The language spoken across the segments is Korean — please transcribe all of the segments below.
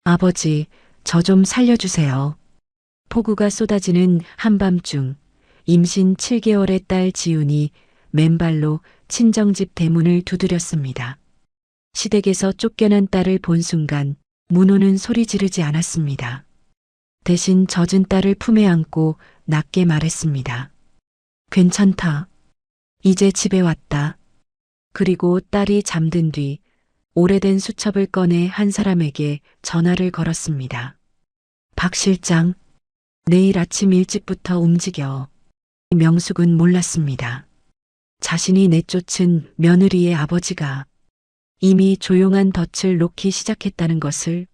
아버지, 저 좀 살려주세요. 폭우가 쏟아지는 한밤중 임신 7개월의 딸 지훈이 맨발로 친정집 대문을 두드렸습니다. 시댁에서 쫓겨난 딸을 본 순간 문호는 소리 지르지 않았습니다. 대신 젖은 딸을 품에 안고 낮게 말했습니다. 괜찮다. 이제 집에 왔다. 그리고 딸이 잠든 뒤 오래된 수첩을 꺼내 한 사람에게 전화를 걸었습니다. 박 실장, 내일 아침 일찍부터 움직여. 명숙은 몰랐습니다. 자신이 내쫓은 며느리의 아버지가 이미 조용한 덫을 놓기 시작했다는 것을.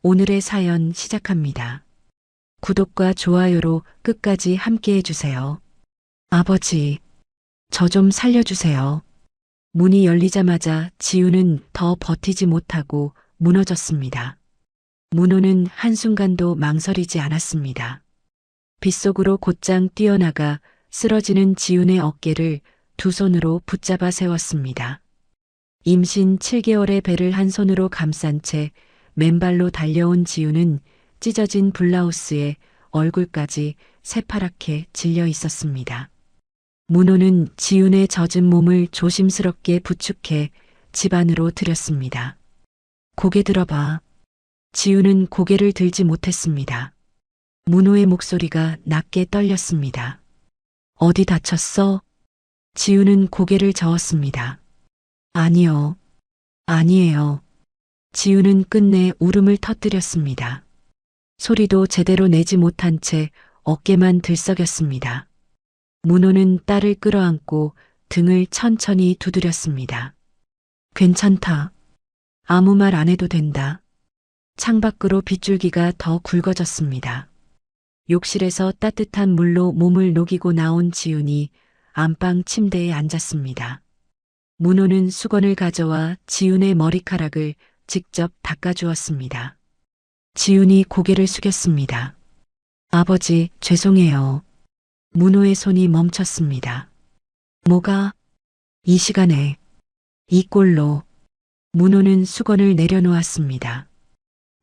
오늘의 사연 시작합니다. 구독과 좋아요로 끝까지 함께 해주세요. 아버지, 저 좀 살려주세요. 문이 열리자마자 지우는 더 버티지 못하고 무너졌습니다. 문호는 한순간도 망설이지 않았습니다. 빗속으로 곧장 뛰어나가 쓰러지는 지훈의 어깨를 두 손으로 붙잡아 세웠습니다. 임신 7개월의 배를 한 손으로 감싼 채 맨발로 달려온 지훈은 찢어진 블라우스에 얼굴까지 새파랗게 질려 있었습니다. 문호는 지훈의 젖은 몸을 조심스럽게 부축해 집 안으로 들였습니다. 고개 들어봐. 지훈은 고개를 들지 못했습니다. 문호의 목소리가 낮게 떨렸습니다. 어디 다쳤어? 지훈은 고개를 저었습니다. 아니요. 아니에요. 지훈은 끝내 울음을 터뜨렸습니다. 소리도 제대로 내지 못한 채 어깨만 들썩였습니다. 문호는 딸을 끌어안고 등을 천천히 두드렸습니다. 괜찮다. 아무 말 안 해도 된다. 창밖으로 빗줄기가 더 굵어졌습니다. 욕실에서 따뜻한 물로 몸을 녹이고 나온 지훈이 안방 침대에 앉았습니다. 문호는 수건을 가져와 지훈의 머리카락을 직접 닦아주었습니다. 지훈이 고개를 숙였습니다. 아버지, 죄송해요. 문호의 손이 멈췄습니다. 뭐가? 이 시간에 이 꼴로. 문호는 수건을 내려놓았습니다.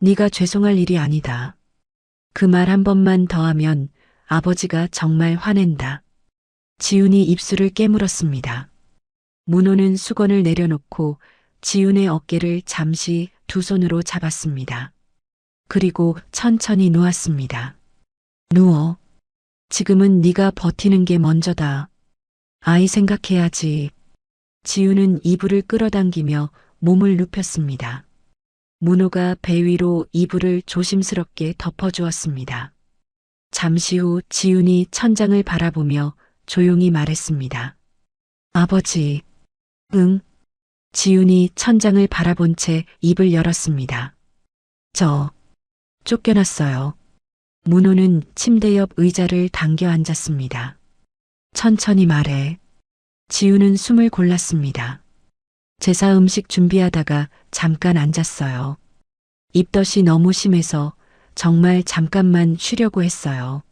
네가 죄송할 일이 아니다. 그 말 한 번만 더 하면 아버지가 정말 화낸다. 지훈이 입술을 깨물었습니다. 문호는 수건을 내려놓고 지훈의 어깨를 잠시 두 손으로 잡았습니다. 그리고 천천히 누웠습니다. 누워. 지금은 네가 버티는 게 먼저다. 아이 생각해야지. 지훈은 이불을 끌어당기며 몸을 눕혔습니다. 문호가 배 위로 이불을 조심스럽게 덮어주었습니다. 잠시 후 지훈이 천장을 바라보며 조용히 말했습니다. 아버지. 응. 지훈이 천장을 바라본 채 입을 열었습니다. 저 쫓겨났어요. 문호는 침대 옆 의자를 당겨 앉았습니다. 천천히 말해. 지훈은 숨을 골랐습니다. 제사 음식 준비하다가 잠깐 앉았어요. 입덧이 너무 심해서 정말 잠깐만 쉬려고 했어요.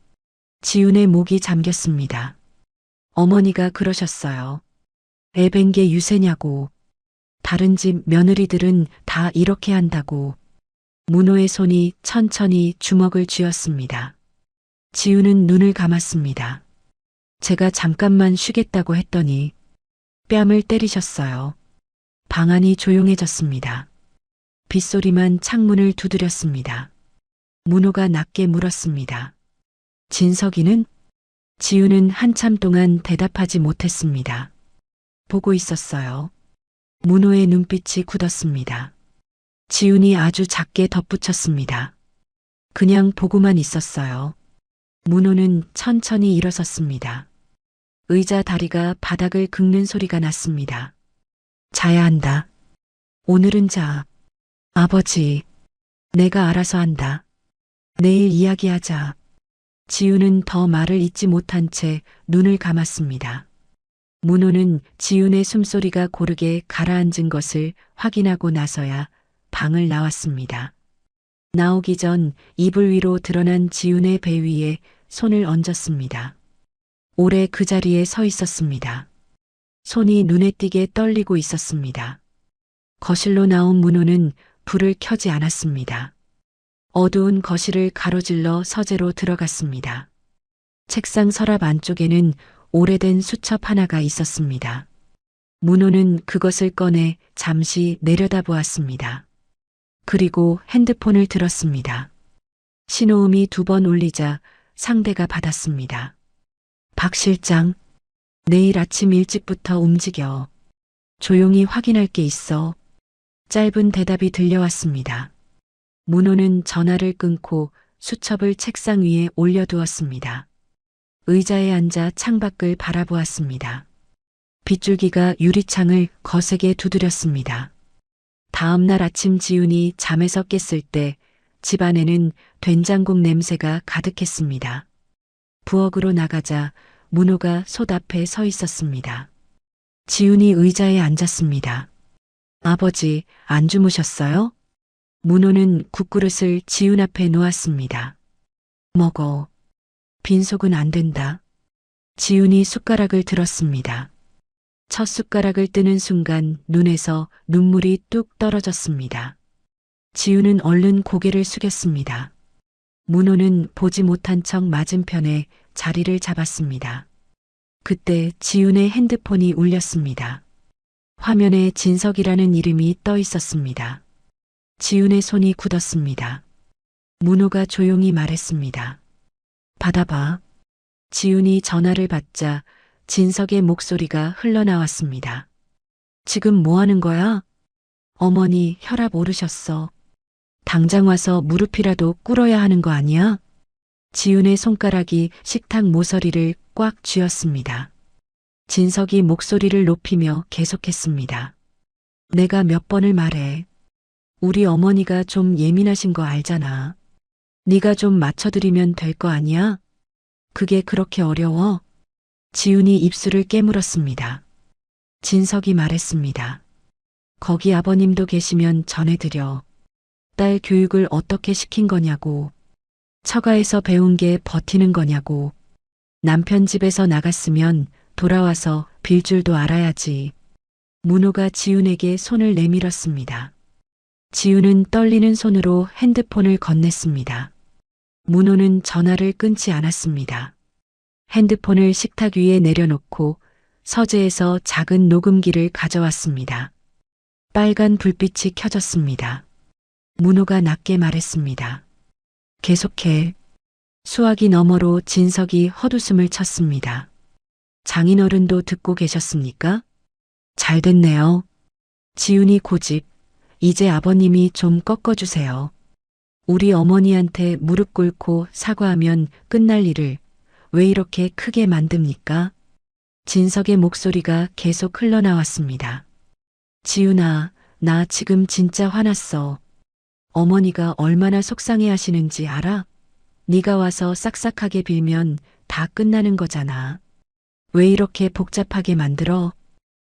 지훈의 목이 잠겼습니다. 어머니가 그러셨어요. 애 뵌 게 유세냐고. 다른 집 며느리들은 다 이렇게 한다고. 문호의 손이 천천히 주먹을 쥐었습니다. 지훈은 눈을 감았습니다. 제가 잠깐만 쉬겠다고 했더니 뺨을 때리셨어요. 방 안이 조용해졌습니다. 빗소리만 창문을 두드렸습니다. 문호가 낮게 물었습니다. 진석이는? 지훈은 한참 동안 대답하지 못했습니다. 보고 있었어요. 문호의 눈빛이 굳었습니다. 지훈이 아주 작게 덧붙였습니다. 그냥 보고만 있었어요. 문호는 천천히 일어섰습니다. 의자 다리가 바닥을 긁는 소리가 났습니다. 자야 한다. 오늘은 자. 아버지, 내가 알아서 한다. 내일 이야기하자. 지훈은 더 말을 잇지 못한 채 눈을 감았습니다. 문호는 지훈의 숨소리가 고르게 가라앉은 것을 확인하고 나서야 방을 나왔습니다. 나오기 전 이불 위로 드러난 지훈의 배 위에 손을 얹었습니다. 오래 그 자리에 서 있었습니다. 손이 눈에 띄게 떨리고 있었습니다. 거실로 나온 문호는 불을 켜지 않았습니다. 어두운 거실을 가로질러 서재로 들어갔습니다. 책상 서랍 안쪽에는 오래된 수첩 하나가 있었습니다. 문호는 그것을 꺼내 잠시 내려다보았습니다. 그리고 핸드폰을 들었습니다. 신호음이 2번 울리자 상대가 받았습니다. 박 실장, 내일 아침 일찍부터 움직여. 조용히 확인할 게 있어. 짧은 대답이 들려왔습니다. 문호는 전화를 끊고 수첩을 책상 위에 올려두었습니다. 의자에 앉아 창밖을 바라보았습니다. 빗줄기가 유리창을 거세게 두드렸습니다. 다음 날 아침 지훈이 잠에서 깼을 때 집안에는 된장국 냄새가 가득했습니다. 부엌으로 나가자 문호가 솥 앞에 서 있었습니다. 지훈이 의자에 앉았습니다. 아버지, 안 주무셨어요? 문호는 국그릇을 지훈 앞에 놓았습니다. 먹어. 빈속은 안 된다. 지훈이 숟가락을 들었습니다. 첫 숟가락을 뜨는 순간 눈에서 눈물이 뚝 떨어졌습니다. 지훈은 얼른 고개를 숙였습니다. 문호는 보지 못한 척 맞은편에 자리를 잡았습니다. 그때 지훈의 핸드폰이 울렸습니다. 화면에 진석이라는 이름이 떠 있었습니다. 지훈의 손이 굳었습니다. 문호가 조용히 말했습니다. 받아봐. 지훈이 전화를 받자 진석의 목소리가 흘러나왔습니다. 지금 뭐 하는 거야? 어머니 혈압 오르셨어. 당장 와서 무릎이라도 꿇어야 하는 거 아니야? 지훈의 손가락이 식탁 모서리를 꽉 쥐었습니다. 진석이 목소리를 높이며 계속했습니다. 내가 몇 번을 말해. 우리 어머니가 좀 예민하신 거 알잖아. 네가 좀 맞춰드리면 될 거 아니야? 그게 그렇게 어려워? 지훈이 입술을 깨물었습니다. 진석이 말했습니다. 거기 아버님도 계시면 전해드려. 딸 교육을 어떻게 시킨 거냐고. 처가에서 배운 게 버티는 거냐고. 남편 집에서 나갔으면 돌아와서 빌 줄도 알아야지. 문호가 지훈에게 손을 내밀었습니다. 지훈은 떨리는 손으로 핸드폰을 건넸습니다. 문호는 전화를 끊지 않았습니다. 핸드폰을 식탁 위에 내려놓고 서재에서 작은 녹음기를 가져왔습니다. 빨간 불빛이 켜졌습니다. 문호가 낮게 말했습니다. 계속해. 수화기 너머로 진석이 헛웃음을 쳤습니다. 장인어른도 듣고 계셨습니까? 잘 됐네요. 지훈이 고집. 이제 아버님이 좀 꺾어주세요. 우리 어머니한테 무릎 꿇고 사과하면 끝날 일을 왜 이렇게 크게 만듭니까? 진석의 목소리가 계속 흘러나왔습니다. 지훈아, 나 지금 진짜 화났어. 어머니가 얼마나 속상해 하시는지 알아? 네가 와서 싹싹하게 빌면 다 끝나는 거잖아. 왜 이렇게 복잡하게 만들어?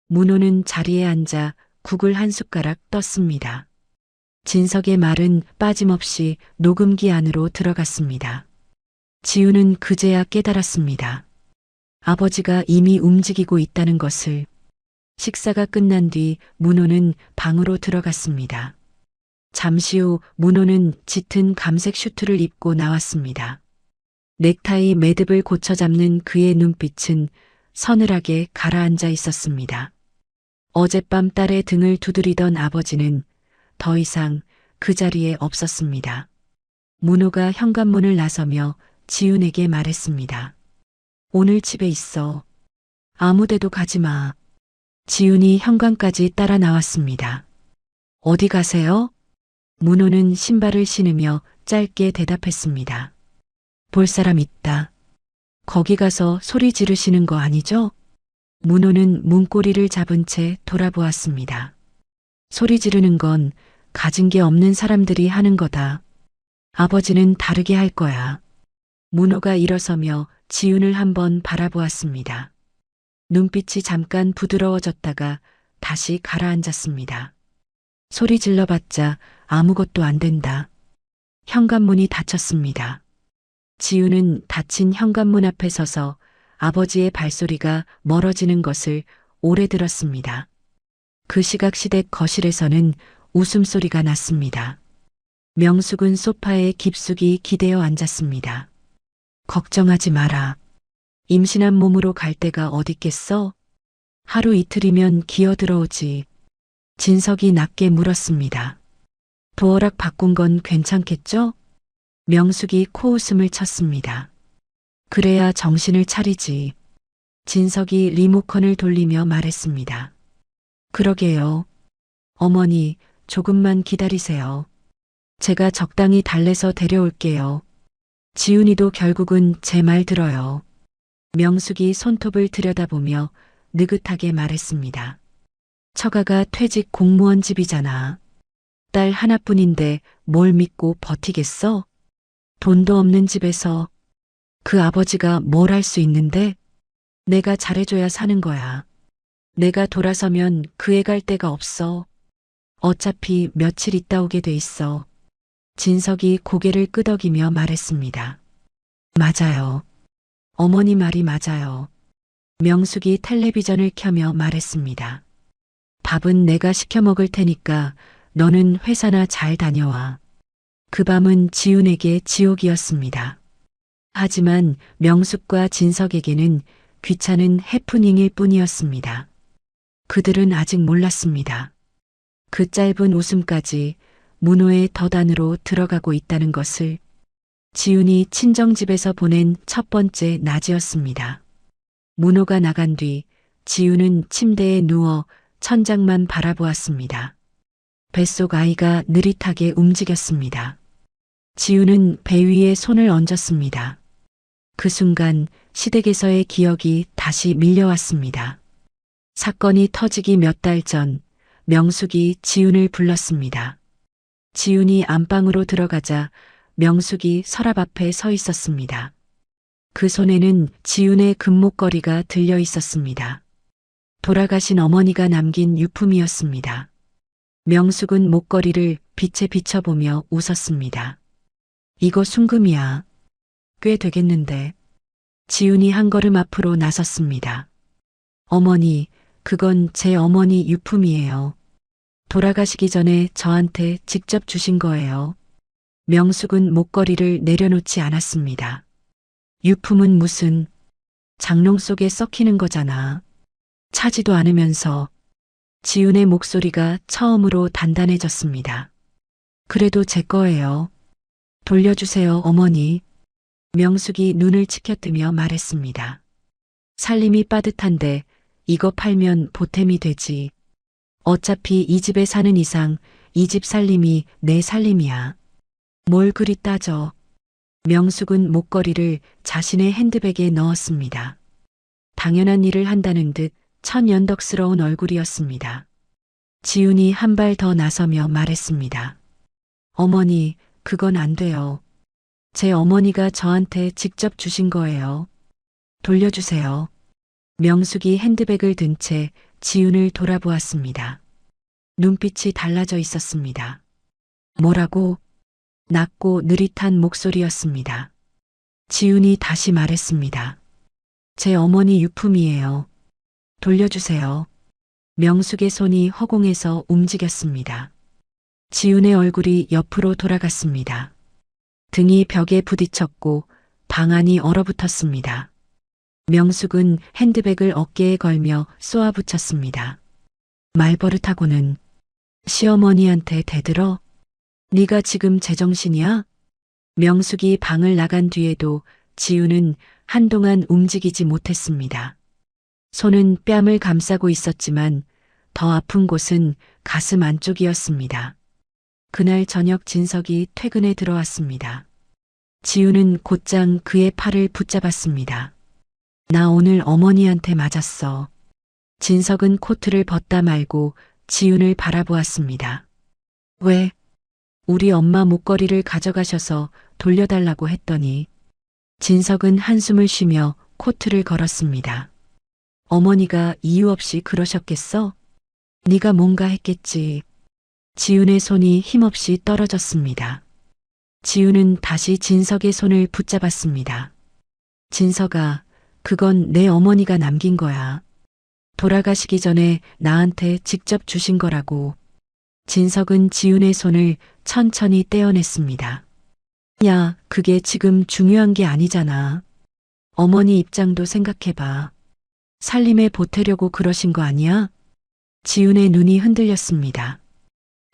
문호는 자리에 앉아 국을 한 숟가락 떴습니다. 진석의 말은 빠짐없이 녹음기 안으로 들어갔습니다. 지훈은 그제야 깨달았습니다. 아버지가 이미 움직이고 있다는 것을. 식사가 끝난 뒤 문호는 방으로 들어갔습니다. 잠시 후 문호는 짙은 감색 슈트를 입고 나왔습니다. 넥타이 매듭을 고쳐 잡는 그의 눈빛은 서늘하게 가라앉아 있었습니다. 어젯밤 딸의 등을 두드리던 아버지는 더 이상 그 자리에 없었습니다. 문호가 현관문을 나서며 지훈에게 말했습니다. 오늘 집에 있어. 아무데도 가지 마. 지훈이 현관까지 따라 나왔습니다. 어디 가세요? 문호는 신발을 신으며 짧게 대답했습니다. 볼 사람 있다. 거기 가서 소리 지르시는 거 아니죠? 문호는 문고리를 잡은 채 돌아보았습니다. 소리 지르는 건 가진 게 없는 사람들이 하는 거다. 아버지는 다르게 할 거야. 문호가 일어서며 지훈을 한번 바라보았습니다. 눈빛이 잠깐 부드러워졌다가 다시 가라앉았습니다. 소리 질러봤자 아무것도 안 된다. 현관문이 닫혔습니다. 지훈은 닫힌 현관문 앞에 서서 아버지의 발소리가 멀어지는 것을 오래 들었습니다. 그 시각 시댁 거실에서는 웃음소리가 났습니다. 명숙은 소파에 깊숙이 기대어 앉았습니다. 걱정하지 마라. 임신한 몸으로 갈 데가 어딨겠어? 하루 이틀이면 기어 들어오지. 진석이 낮게 물었습니다. 도어락 바꾼 건 괜찮겠죠? 명숙이 코웃음을 쳤습니다. 그래야 정신을 차리지. 진석이 리모컨을 돌리며 말했습니다. 그러게요. 어머니, 조금만 기다리세요. 제가 적당히 달래서 데려올게요. 지훈이도 결국은 제 말 들어요. 명숙이 손톱을 들여다보며 느긋하게 말했습니다. 처가가 퇴직 공무원 집이잖아. 딸 하나뿐인데 뭘 믿고 버티겠어? 돈도 없는 집에서 그 아버지가 뭘 할 수 있는데? 내가 잘해줘야 사는 거야. 내가 돌아서면 그 애 갈 데가 없어. 어차피 며칠 있다 오게 돼 있어. 진석이 고개를 끄덕이며 말했습니다. 맞아요. 어머니 말이 맞아요. 명숙이 텔레비전을 켜며 말했습니다. 밥은 내가 시켜 먹을 테니까 너는 회사나 잘 다녀와. 그 밤은 지훈에게 지옥이었습니다. 하지만 명숙과 진석에게는 귀찮은 해프닝일 뿐이었습니다. 그들은 아직 몰랐습니다. 그 짧은 웃음까지 문호의 덫안으로 들어가고 있다는 것을. 지훈이 친정집에서 보낸 첫 번째 낮이었습니다. 문호가 나간 뒤 지훈은 침대에 누워 천장만 바라보았습니다. 뱃속 아이가 느릿하게 움직였습니다. 지훈은 배 위에 손을 얹었습니다. 그 순간 시댁에서의 기억이 다시 밀려왔습니다. 사건이 터지기 몇 달 전 명숙이 지훈을 불렀습니다. 지훈이 안방으로 들어가자 명숙이 서랍 앞에 서 있었습니다. 그 손에는 지훈의 금목걸이가 들려 있었습니다. 돌아가신 어머니가 남긴 유품이었습니다. 명숙은 목걸이를 빛에 비춰보며 웃었습니다. 이거 순금이야. 꽤 되겠는데. 지훈이 한 걸음 앞으로 나섰습니다. 어머니, 그건 제 어머니 유품이에요. 돌아가시기 전에 저한테 직접 주신 거예요. 명숙은 목걸이를 내려놓지 않았습니다. 유품은 무슨 장롱 속에 썩히는 거잖아. 차지도 않으면서. 지훈의 목소리가 처음으로 단단해졌습니다. 그래도 제 거예요. 돌려주세요, 어머니. 명숙이 눈을 치켜뜨며 말했습니다. 살림이 빠듯한데 이거 팔면 보탬이 되지. 어차피 이 집에 사는 이상 이 집 살림이 내 살림이야. 뭘 그리 따져. 명숙은 목걸이를 자신의 핸드백에 넣었습니다. 당연한 일을 한다는 듯 천연덕스러운 얼굴이었습니다. 지훈이 한 발 더 나서며 말했습니다. 어머니, 그건 안 돼요. 제 어머니가 저한테 직접 주신 거예요. 돌려주세요. 명숙이 핸드백을 든 채 지훈을 돌아보았습니다. 눈빛이 달라져 있었습니다. 뭐라고? 낮고 느릿한 목소리였습니다. 지훈이 다시 말했습니다. 제 어머니 유품이에요. 돌려주세요. 명숙의 손이 허공에서 움직였습니다. 지훈의 얼굴이 옆으로 돌아갔습니다. 등이 벽에 부딪혔고 방안이 얼어붙었습니다. 명숙은 핸드백을 어깨에 걸며 쏘아붙였습니다. 말버릇하고는 시어머니한테 대들어? 네가 지금 제정신이야? 명숙이 방을 나간 뒤에도 지훈은 한동안 움직이지 못했습니다. 손은 뺨을 감싸고 있었지만 더 아픈 곳은 가슴 안쪽이었습니다. 그날 저녁 진석이 퇴근에 들어왔습니다. 지훈은 곧장 그의 팔을 붙잡았습니다. 나 오늘 어머니한테 맞았어. 진석은 코트를 벗다 말고 지훈을 바라보았습니다. 왜? 우리 엄마 목걸이를 가져가셔서 돌려달라고 했더니. 진석은 한숨을 쉬며 코트를 걸었습니다. 어머니가 이유 없이 그러셨겠어? 네가 뭔가 했겠지. 지훈의 손이 힘없이 떨어졌습니다. 지훈은 다시 진석의 손을 붙잡았습니다. 진석아, 그건 내 어머니가 남긴 거야. 돌아가시기 전에 나한테 직접 주신 거라고. 진석은 지훈의 손을 천천히 떼어냈습니다. 야, 그게 지금 중요한 게 아니잖아. 어머니 입장도 생각해봐. 살림에 보태려고 그러신 거 아니야? 지훈의 눈이 흔들렸습니다.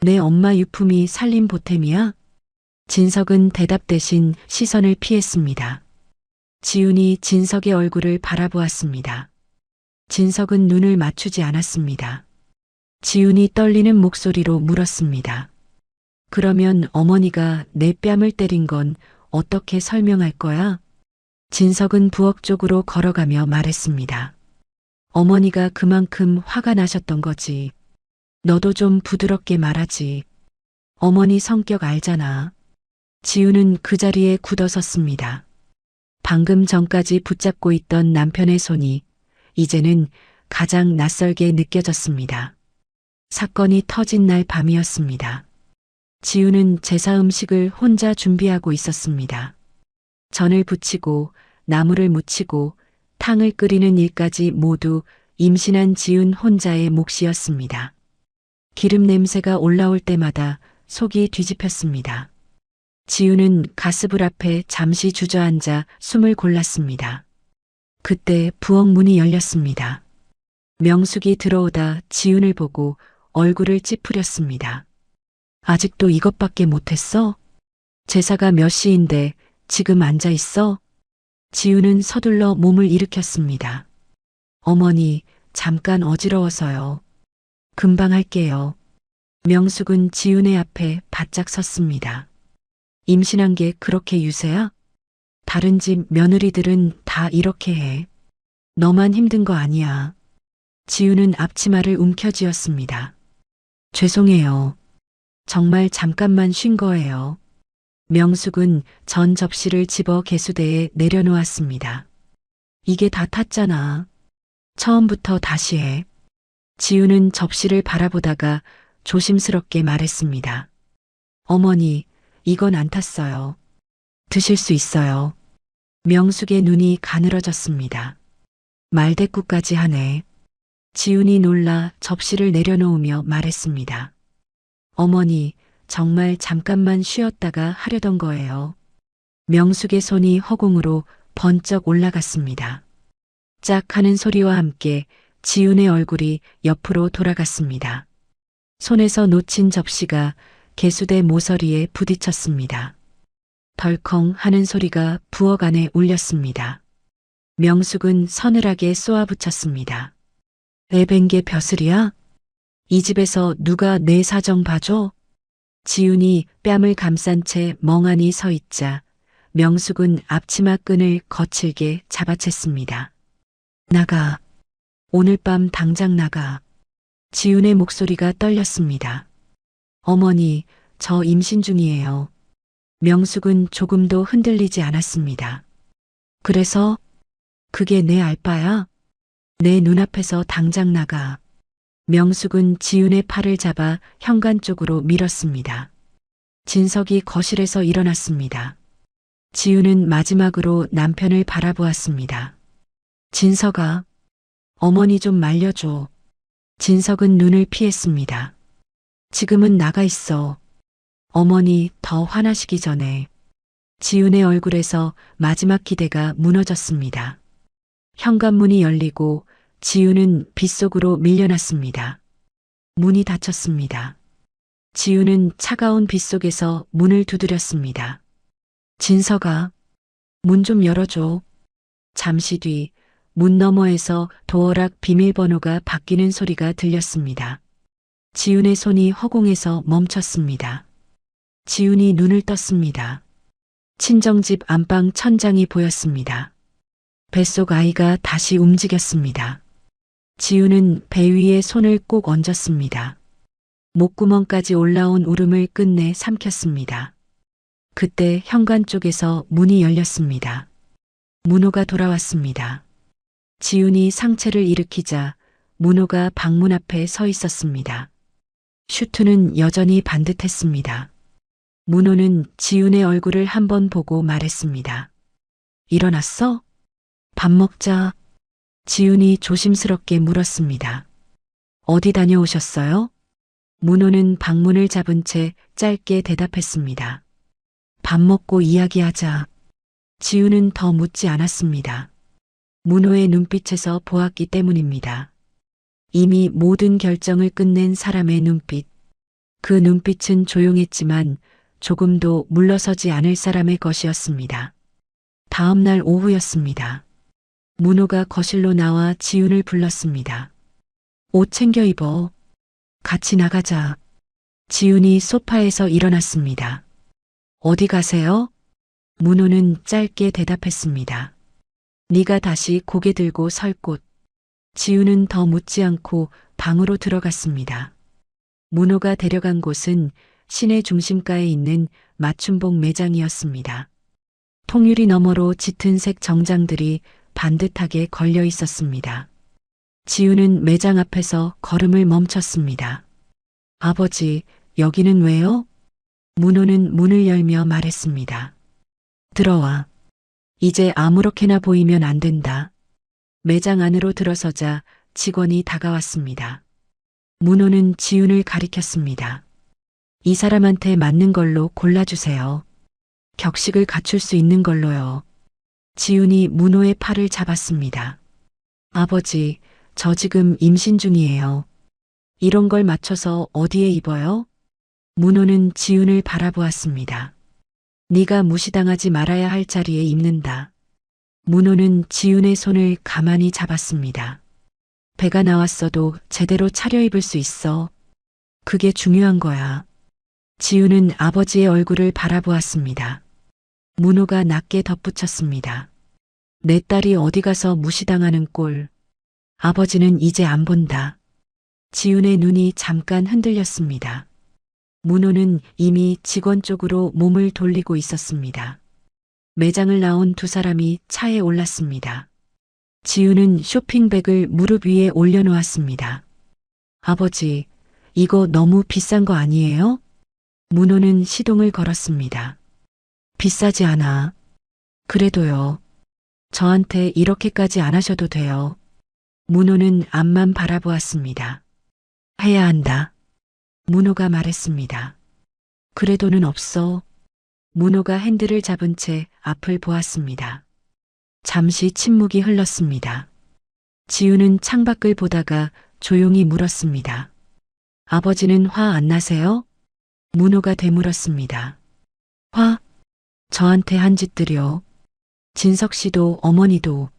내 엄마 유품이 살림 보탬이야? 진석은 대답 대신 시선을 피했습니다. 지훈이 진석의 얼굴을 바라보았습니다. 진석은 눈을 맞추지 않았습니다. 지훈이 떨리는 목소리로 물었습니다. 그러면 어머니가 내 뺨을 때린 건 어떻게 설명할 거야? 진석은 부엌 쪽으로 걸어가며 말했습니다. 어머니가 그만큼 화가 나셨던 거지. 너도 좀 부드럽게 말하지. 어머니 성격 알잖아. 지훈은 그 자리에 굳어섰습니다. 방금 전까지 붙잡고 있던 남편의 손이 이제는 가장 낯설게 느껴졌습니다. 사건이 터진 날 밤이었습니다. 지훈은 제사 음식을 혼자 준비하고 있었습니다. 전을 부치고 나물을 무치고 탕을 끓이는 일까지 모두 임신한 지훈 혼자의 몫이었습니다. 기름 냄새가 올라올 때마다 속이 뒤집혔습니다. 지훈은 가스불 앞에 잠시 주저앉아 숨을 골랐습니다. 그때 부엌 문이 열렸습니다. 명숙이 들어오다 지훈을 보고 얼굴을 찌푸렸습니다. 아직도 이것밖에 못했어? 제사가 몇 시인데 지금 앉아 있어? 지훈은 서둘러 몸을 일으켰습니다. 어머니, 잠깐 어지러워서요. 금방 할게요. 명숙은 지훈의 앞에 바짝 섰습니다. 임신한 게 그렇게 유세야? 다른 집 며느리들은 다 이렇게 해. 너만 힘든 거 아니야. 지훈은 앞치마를 움켜쥐었습니다. 죄송해요. 정말 잠깐만 쉰 거예요. 명숙은 전 접시를 집어 개수대에 내려놓았습니다. 이게 다 탔잖아. 처음부터 다시 해. 지훈은 접시를 바라보다가 조심스럽게 말했습니다. 어머니, 이건 안 탔어요. 드실 수 있어요. 명숙의 눈이 가늘어졌습니다. 말대꾸까지 하네. 지훈이 놀라 접시를 내려놓으며 말했습니다. 어머니, 정말 잠깐만 쉬었다가 하려던 거예요. 명숙의 손이 허공으로 번쩍 올라갔습니다. 짝 하는 소리와 함께 지훈의 얼굴이 옆으로 돌아갔습니다. 손에서 놓친 접시가 개수대 모서리에 부딪혔습니다. 덜컹 하는 소리가 부엌 안에 울렸습니다. 명숙은 서늘하게 쏘아붙였습니다. 애뱅게 벼슬이야? 이 집에서 누가 내 사정 봐줘? 지훈이 뺨을 감싼 채 멍하니 서 있자 명숙은 앞치마 끈을 거칠게 잡아챘습니다. 나가. 오늘 밤 당장 나가. 지훈의 목소리가 떨렸습니다. 어머니, 저 임신 중이에요. 명숙은 조금도 흔들리지 않았습니다. 그래서? 그게 내 알바야? 내 눈앞에서 당장 나가. 명숙은 지훈의 팔을 잡아 현관 쪽으로 밀었습니다. 진석이 거실에서 일어났습니다. 지훈은 마지막으로 남편을 바라보았습니다. 진석아, 어머니 좀 말려줘. 진석은 눈을 피했습니다. 지금은 나가 있어. 어머니 더 화나시기 전에. 지훈의 얼굴에서 마지막 기대가 무너졌습니다. 현관문이 열리고 지훈은 빗속으로 밀려났습니다. 문이 닫혔습니다. 지훈은 차가운 빗속에서 문을 두드렸습니다. 진석아, 문 좀 열어줘. 잠시 뒤 문 너머에서 도어락 비밀번호가 바뀌는 소리가 들렸습니다. 지훈의 손이 허공에서 멈췄습니다. 지훈이 눈을 떴습니다. 친정집 안방 천장이 보였습니다. 뱃속 아이가 다시 움직였습니다. 지훈은 배 위에 손을 꼭 얹었습니다. 목구멍까지 올라온 울음을 끝내 삼켰습니다. 그때 현관 쪽에서 문이 열렸습니다. 문호가 돌아왔습니다. 지훈이 상체를 일으키자 문호가 방문 앞에 서 있었습니다. 슈트는 여전히 반듯했습니다. 문호는 지훈의 얼굴을 한번 보고 말했습니다. 일어났어? 밥 먹자. 지훈이 조심스럽게 물었습니다. 어디 다녀오셨어요? 문호는 방문을 잡은 채 짧게 대답했습니다. 밥 먹고 이야기하자. 지우는 더 묻지 않았습니다. 문호의 눈빛에서 보았기 때문입니다. 이미 모든 결정을 끝낸 사람의 눈빛. 그 눈빛은 조용했지만 조금도 물러서지 않을 사람의 것이었습니다. 다음 날 오후였습니다. 문호가 거실로 나와 지훈을 불렀습니다. 옷 챙겨 입어. 같이 나가자. 지훈이 소파에서 일어났습니다. 어디 가세요? 문호는 짧게 대답했습니다. 네가 다시 고개 들고 설 곳. 지훈은 더 묻지 않고 방으로 들어갔습니다. 문호가 데려간 곳은 시내 중심가에 있는 맞춤복 매장이었습니다. 통유리 너머로 짙은 색 정장들이 반듯하게 걸려 있었습니다. 지훈은 매장 앞에서 걸음을 멈췄습니다. 아버지, 여기는 왜요? 문호는 문을 열며 말했습니다. 들어와. 이제 아무렇게나 보이면 안 된다. 매장 안으로 들어서자 직원이 다가왔습니다. 문호는 지훈을 가리켰습니다. 이 사람한테 맞는 걸로 골라주세요. 격식을 갖출 수 있는 걸로요. 지훈이 문호의 팔을 잡았습니다. 아버지, 저 지금 임신 중이에요. 이런 걸 맞춰서 어디에 입어요? 문호는 지훈을 바라보았습니다. 네가 무시당하지 말아야 할 자리에 입는다. 문호는 지훈의 손을 가만히 잡았습니다. 배가 나왔어도 제대로 차려입을 수 있어. 그게 중요한 거야. 지훈은 아버지의 얼굴을 바라보았습니다. 문호가 낮게 덧붙였습니다. 내 딸이 어디 가서 무시당하는 꼴. 아버지는 이제 안 본다. 지훈의 눈이 잠깐 흔들렸습니다. 문호는 이미 직원 쪽으로 몸을 돌리고 있었습니다. 매장을 나온 두 사람이 차에 올랐습니다. 지훈은 쇼핑백을 무릎 위에 올려놓았습니다. 아버지, 이거 너무 비싼 거 아니에요? 문호는 시동을 걸었습니다. 비싸지 않아. 그래도요. 저한테 이렇게까지 안 하셔도 돼요. 문호는 앞만 바라보았습니다. 해야 한다. 문호가 말했습니다. 그래도는 없어. 문호가 핸들을 잡은 채 앞을 보았습니다. 잠시 침묵이 흘렀습니다. 지훈은 창밖을 보다가 조용히 물었습니다. 아버지는 화 안 나세요? 문호가 되물었습니다. 화? 저한테 한 짓들이요. 진석 씨도 어머니도.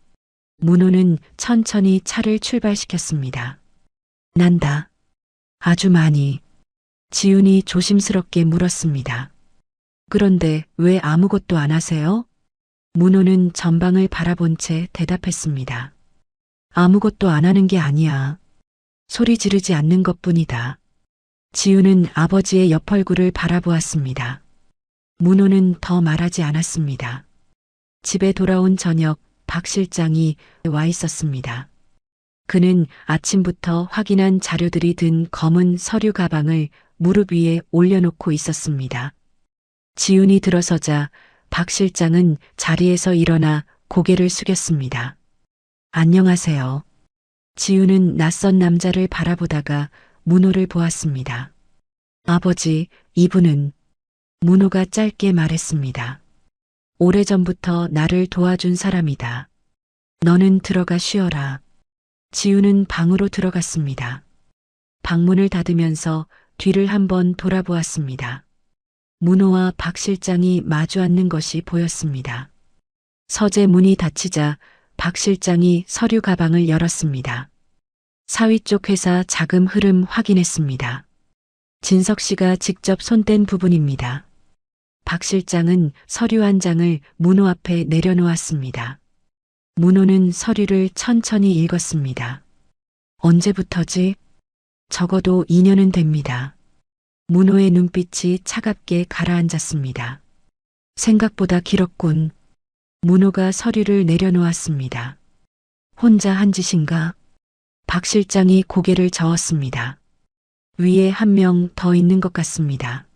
문호는 천천히 차를 출발시켰습니다. 난다. 아주 많이. 지훈이 조심스럽게 물었습니다. 그런데 왜 아무것도 안 하세요? 문호는 전방을 바라본 채 대답했습니다. 아무것도 안 하는 게 아니야. 소리 지르지 않는 것뿐이다. 지훈은 아버지의 옆 얼굴을 바라보았습니다. 문호는 더 말하지 않았습니다. 집에 돌아온 저녁 박 실장이 와 있었습니다. 그는 아침부터 확인한 자료들이 든 검은 서류 가방을 무릎 위에 올려놓고 있었습니다. 지훈이 들어서자 박 실장은 자리에서 일어나 고개를 숙였습니다. 안녕하세요. 지훈은 낯선 남자를 바라보다가 문호를 보았습니다. 아버지, 이분은 문호가 짧게 말했습니다. 오래전부터 나를 도와준 사람이다. 너는 들어가 쉬어라. 지훈은 방으로 들어갔습니다. 방문을 닫으면서 뒤를 한번 돌아보았습니다. 문호와 박 실장이 마주 앉는 것이 보였습니다. 서재 문이 닫히자 박 실장이 서류 가방을 열었습니다. 사위 쪽 회사 자금 흐름 확인했습니다. 진석 씨가 직접 손댄 부분입니다. 박 실장은 서류 한 장을 문호 앞에 내려놓았습니다. 문호는 서류를 천천히 읽었습니다. 언제부터지? 적어도 2년은 됩니다. 문호의 눈빛이 차갑게 가라앉았습니다. 생각보다 길었군. 문호가 서류를 내려놓았습니다. 혼자 한 짓인가? 박 실장이 고개를 저었습니다. 위에 한 명 더 있는 것 같습니다.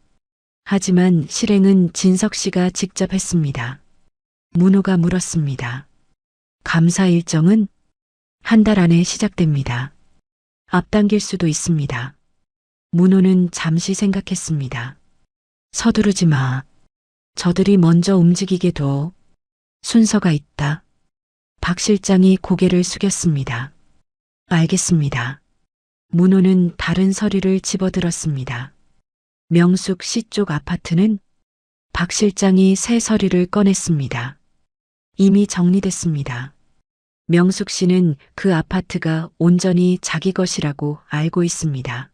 하지만 실행은 진석 씨가 직접 했습니다. 문호가 물었습니다. 감사 일정은 한 달 안에 시작됩니다. 앞당길 수도 있습니다. 문호는 잠시 생각했습니다. 서두르지 마. 저들이 먼저 움직이게 둬. 순서가 있다. 박 실장이 고개를 숙였습니다. 알겠습니다. 문호는 다른 서류를 집어들었습니다. 명숙 씨 쪽 아파트는? 박 실장이 새 서류를 꺼냈습니다. 이미 정리됐습니다. 명숙 씨는 그 아파트가 온전히 자기 것이라고 알고 있습니다.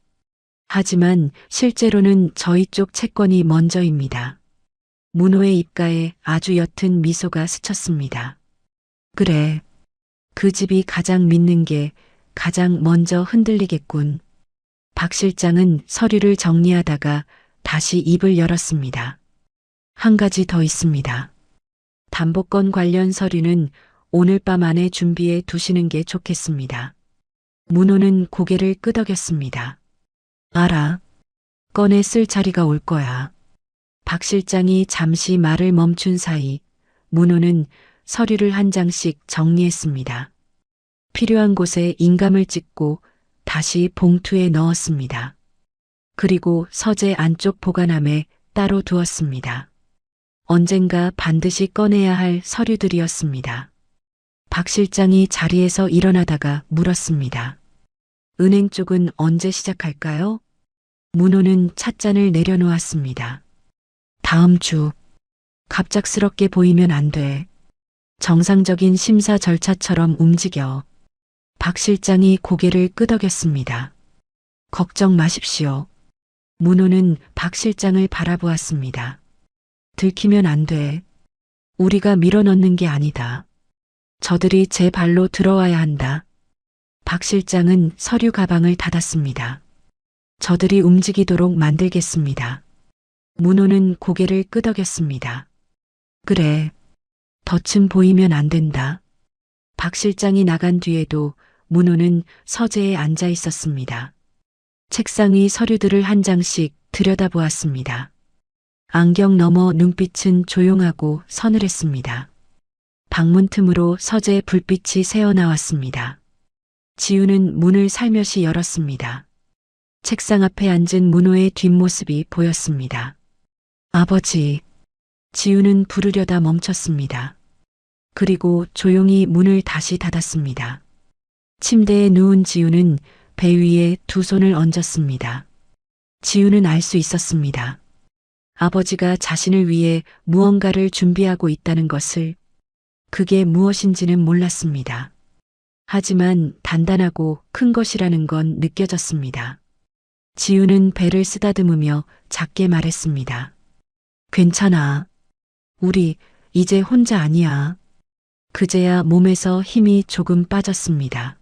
하지만 실제로는 저희 쪽 채권이 먼저입니다. 문호의 입가에 아주 옅은 미소가 스쳤습니다. 그래. 그 집이 가장 믿는 게 가장 먼저 흔들리겠군. 박 실장은 서류를 정리하다가 다시 입을 열었습니다. 한 가지 더 있습니다. 담보권 관련 서류는 오늘 밤 안에 준비해 두시는 게 좋겠습니다. 문호는 고개를 끄덕였습니다. 알아. 꺼내 쓸 자리가 올 거야. 박 실장이 잠시 말을 멈춘 사이 문호는 서류를 한 장씩 정리했습니다. 필요한 곳에 인감을 찍고 다시 봉투에 넣었습니다. 그리고 서재 안쪽 보관함에 따로 두었습니다. 언젠가 반드시 꺼내야 할 서류들이었습니다. 박 실장이 자리에서 일어나다가 물었습니다. 은행 쪽은 언제 시작할까요? 문호는 찻잔을 내려놓았습니다. 다음 주. 갑작스럽게 보이면 안 돼. 정상적인 심사 절차처럼 움직여. 박 실장이 고개를 끄덕였습니다. 걱정 마십시오. 문호는 박 실장을 바라보았습니다. 들키면 안 돼. 우리가 밀어넣는 게 아니다. 저들이 제 발로 들어와야 한다. 박 실장은 서류 가방을 닫았습니다. 저들이 움직이도록 만들겠습니다. 문호는 고개를 끄덕였습니다. 그래. 덫은 보이면 안 된다. 박 실장이 나간 뒤에도 문호는 서재에 앉아 있었습니다. 책상 위 서류들을 한 장씩 들여다보았습니다. 안경 너머 눈빛은 조용하고 서늘했습니다. 방문 틈으로 서재 불빛이 새어나왔습니다. 지우는 문을 살며시 열었습니다. 책상 앞에 앉은 문호의 뒷모습이 보였습니다. 아버지. 지우는 부르려다 멈췄습니다. 그리고 조용히 문을 다시 닫았습니다. 침대에 누운 지우는 배 위에 두 손을 얹었습니다. 지우는 알 수 있었습니다. 아버지가 자신을 위해 무언가를 준비하고 있다는 것을. 그게 무엇인지는 몰랐습니다. 하지만 단단하고 큰 것이라는 건 느껴졌습니다. 지우는 배를 쓰다듬으며 작게 말했습니다. 괜찮아. 우리 이제 혼자 아니야. 그제야 몸에서 힘이 조금 빠졌습니다.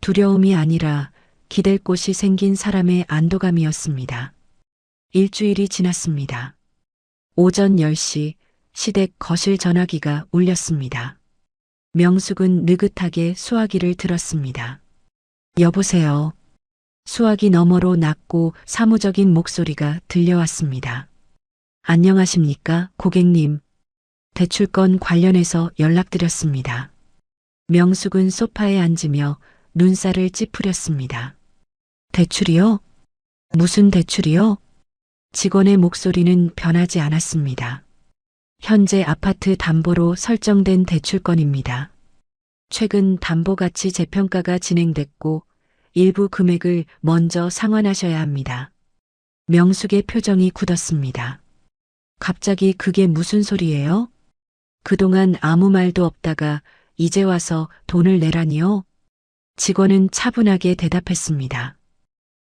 두려움이 아니라 기댈 곳이 생긴 사람의 안도감이었습니다. 일주일이 지났습니다. 오전 10시 시댁 거실 전화기가 울렸습니다. 명숙은 느긋하게 수화기를 들었습니다. 여보세요. 수화기 너머로 낮고 사무적인 목소리가 들려왔습니다. 안녕하십니까, 고객님. 대출건 관련해서 연락드렸습니다. 명숙은 소파에 앉으며 눈살을 찌푸렸습니다. 대출이요? 무슨 대출이요? 직원의 목소리는 변하지 않았습니다. 현재 아파트 담보로 설정된 대출건입니다. 최근 담보가치 재평가가 진행됐고 일부 금액을 먼저 상환하셔야 합니다. 명숙의 표정이 굳었습니다. 갑자기 그게 무슨 소리예요? 그동안 아무 말도 없다가 이제 와서 돈을 내라니요? 직원은 차분하게 대답했습니다.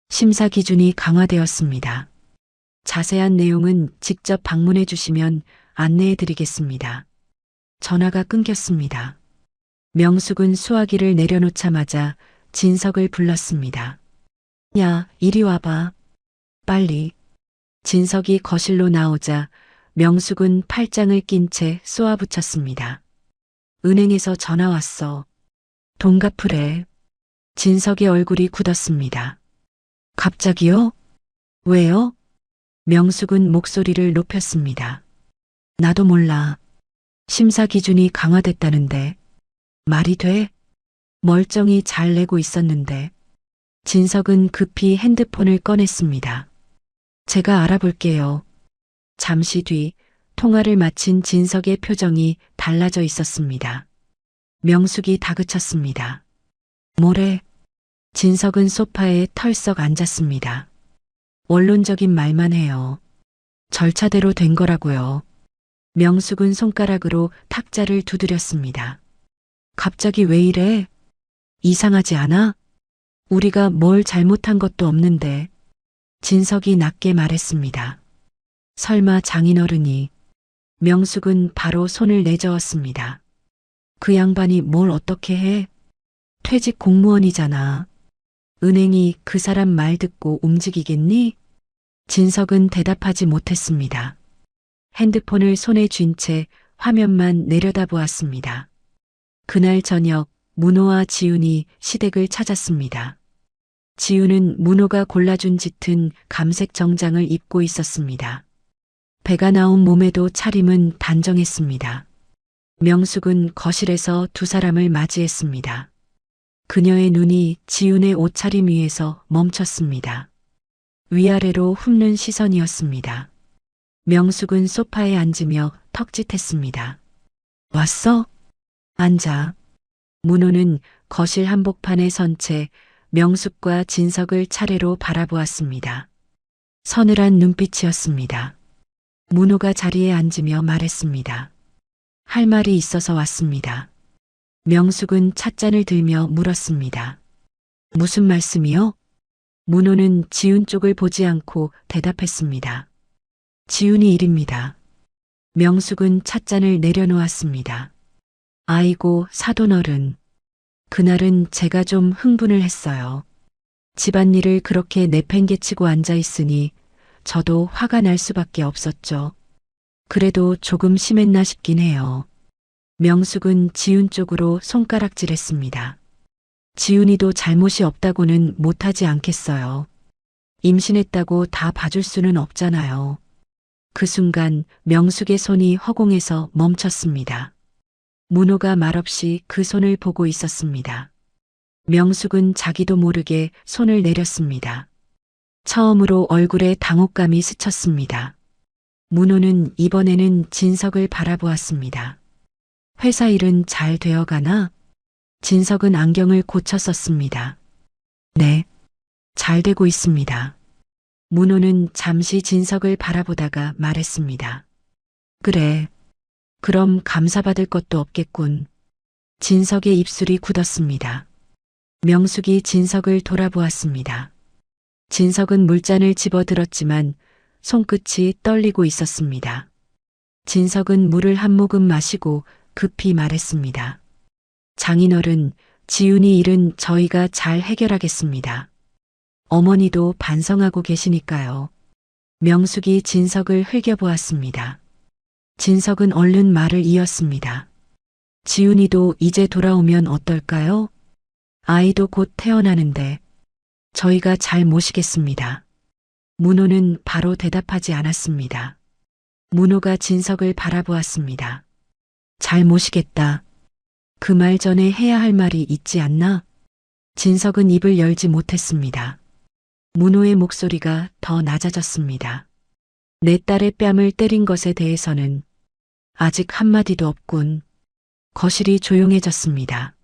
심사 기준이 강화되었습니다. 자세한 내용은 직접 방문해 주시면 안내해 드리겠습니다. 전화가 끊겼습니다. 명숙은 수화기를 내려놓자마자 진석을 불렀습니다. 야, 이리 와봐. 빨리. 진석이 거실로 나오자 명숙은 팔짱을 낀 채 쏘아붙였습니다. 은행에서 전화 왔어. 돈 갚으래. 진석의 얼굴이 굳었습니다. 갑자기요? 왜요? 명숙은 목소리를 높였습니다. 나도 몰라. 심사 기준이 강화됐다는데. 말이 돼? 멀쩡히 잘 내고 있었는데. 진석은 급히 핸드폰을 꺼냈습니다. 제가 알아볼게요. 잠시 뒤 통화를 마친 진석의 표정이 달라져 있었습니다. 명숙이 다그쳤습니다. 뭐래? 진석은 소파에 털썩 앉았습니다. 원론적인 말만 해요. 절차대로 된 거라고요. 명숙은 손가락으로 탁자를 두드렸습니다. 갑자기 왜 이래? 이상하지 않아? 우리가 뭘 잘못한 것도 없는데. 진석이 낮게 말했습니다. 설마 장인어른이. 명숙은 바로 손을 내저었습니다. 그 양반이 뭘 어떻게 해? 퇴직 공무원이잖아. 은행이 그 사람 말 듣고 움직이겠니? 진석은 대답하지 못했습니다. 핸드폰을 손에 쥔 채 화면만 내려다보았습니다. 그날 저녁 문호와 지훈이 시댁을 찾았습니다. 지훈은 문호가 골라준 짙은 감색 정장을 입고 있었습니다. 배가 나온 몸에도 차림은 단정했습니다. 명숙은 거실에서 두 사람을 맞이했습니다. 그녀의 눈이 지훈의 옷차림 위에서 멈췄습니다. 위아래로 훑는 시선이었습니다. 명숙은 소파에 앉으며 턱짓했습니다. 왔어? 앉아. 문호는 거실 한복판에 선 채 명숙과 진석을 차례로 바라보았습니다. 서늘한 눈빛이었습니다. 문호가 자리에 앉으며 말했습니다. 할 말이 있어서 왔습니다. 명숙은 찻잔을 들며 물었습니다. 무슨 말씀이요? 문호는 지훈 쪽을 보지 않고 대답했습니다. 지훈이 일입니다. 명숙은 찻잔을 내려놓았습니다. 아이고 사돈어른. 그날은 제가 좀 흥분을 했어요. 집안일을 그렇게 내팽개치고 앉아있으니 저도 화가 날 수밖에 없었죠. 그래도 조금 심했나 싶긴 해요. 명숙은 지훈 쪽으로 손가락질했습니다. 지훈이도 잘못이 없다고는 못하지 않겠어요. 임신했다고 다 봐줄 수는 없잖아요. 그 순간 명숙의 손이 허공에서 멈췄습니다. 문호가 말없이 그 손을 보고 있었습니다. 명숙은 자기도 모르게 손을 내렸습니다. 처음으로 얼굴에 당혹감이 스쳤습니다. 문호는 이번에는 진석을 바라보았습니다. 회사 일은 잘 되어가나? 진석은 안경을 고쳐 썼습니다. 네, 잘 되고 있습니다. 문호는 잠시 진석을 바라보다가 말했습니다. 그래, 그럼 감사받을 것도 없겠군. 진석의 입술이 굳었습니다. 명숙이 진석을 돌아보았습니다. 진석은 물잔을 집어들었지만 손끝이 떨리고 있었습니다. 진석은 물을 한 모금 마시고 급히 말했습니다. 장인어른, 지훈이 일은 저희가 잘 해결하겠습니다. 어머니도 반성하고 계시니까요. 명숙이 진석을 흘겨보았습니다. 진석은 얼른 말을 이었습니다. 지훈이도 이제 돌아오면 어떨까요? 아이도 곧 태어나는데 저희가 잘 모시겠습니다. 문호는 바로 대답하지 않았습니다. 문호가 진석을 바라보았습니다. 잘 모시겠다. 그 말 전에 해야 할 말이 있지 않나? 진석은 입을 열지 못했습니다. 문호의 목소리가 더 낮아졌습니다. 내 딸의 뺨을 때린 것에 대해서는 아직 한마디도 없군. 거실이 조용해졌습니다.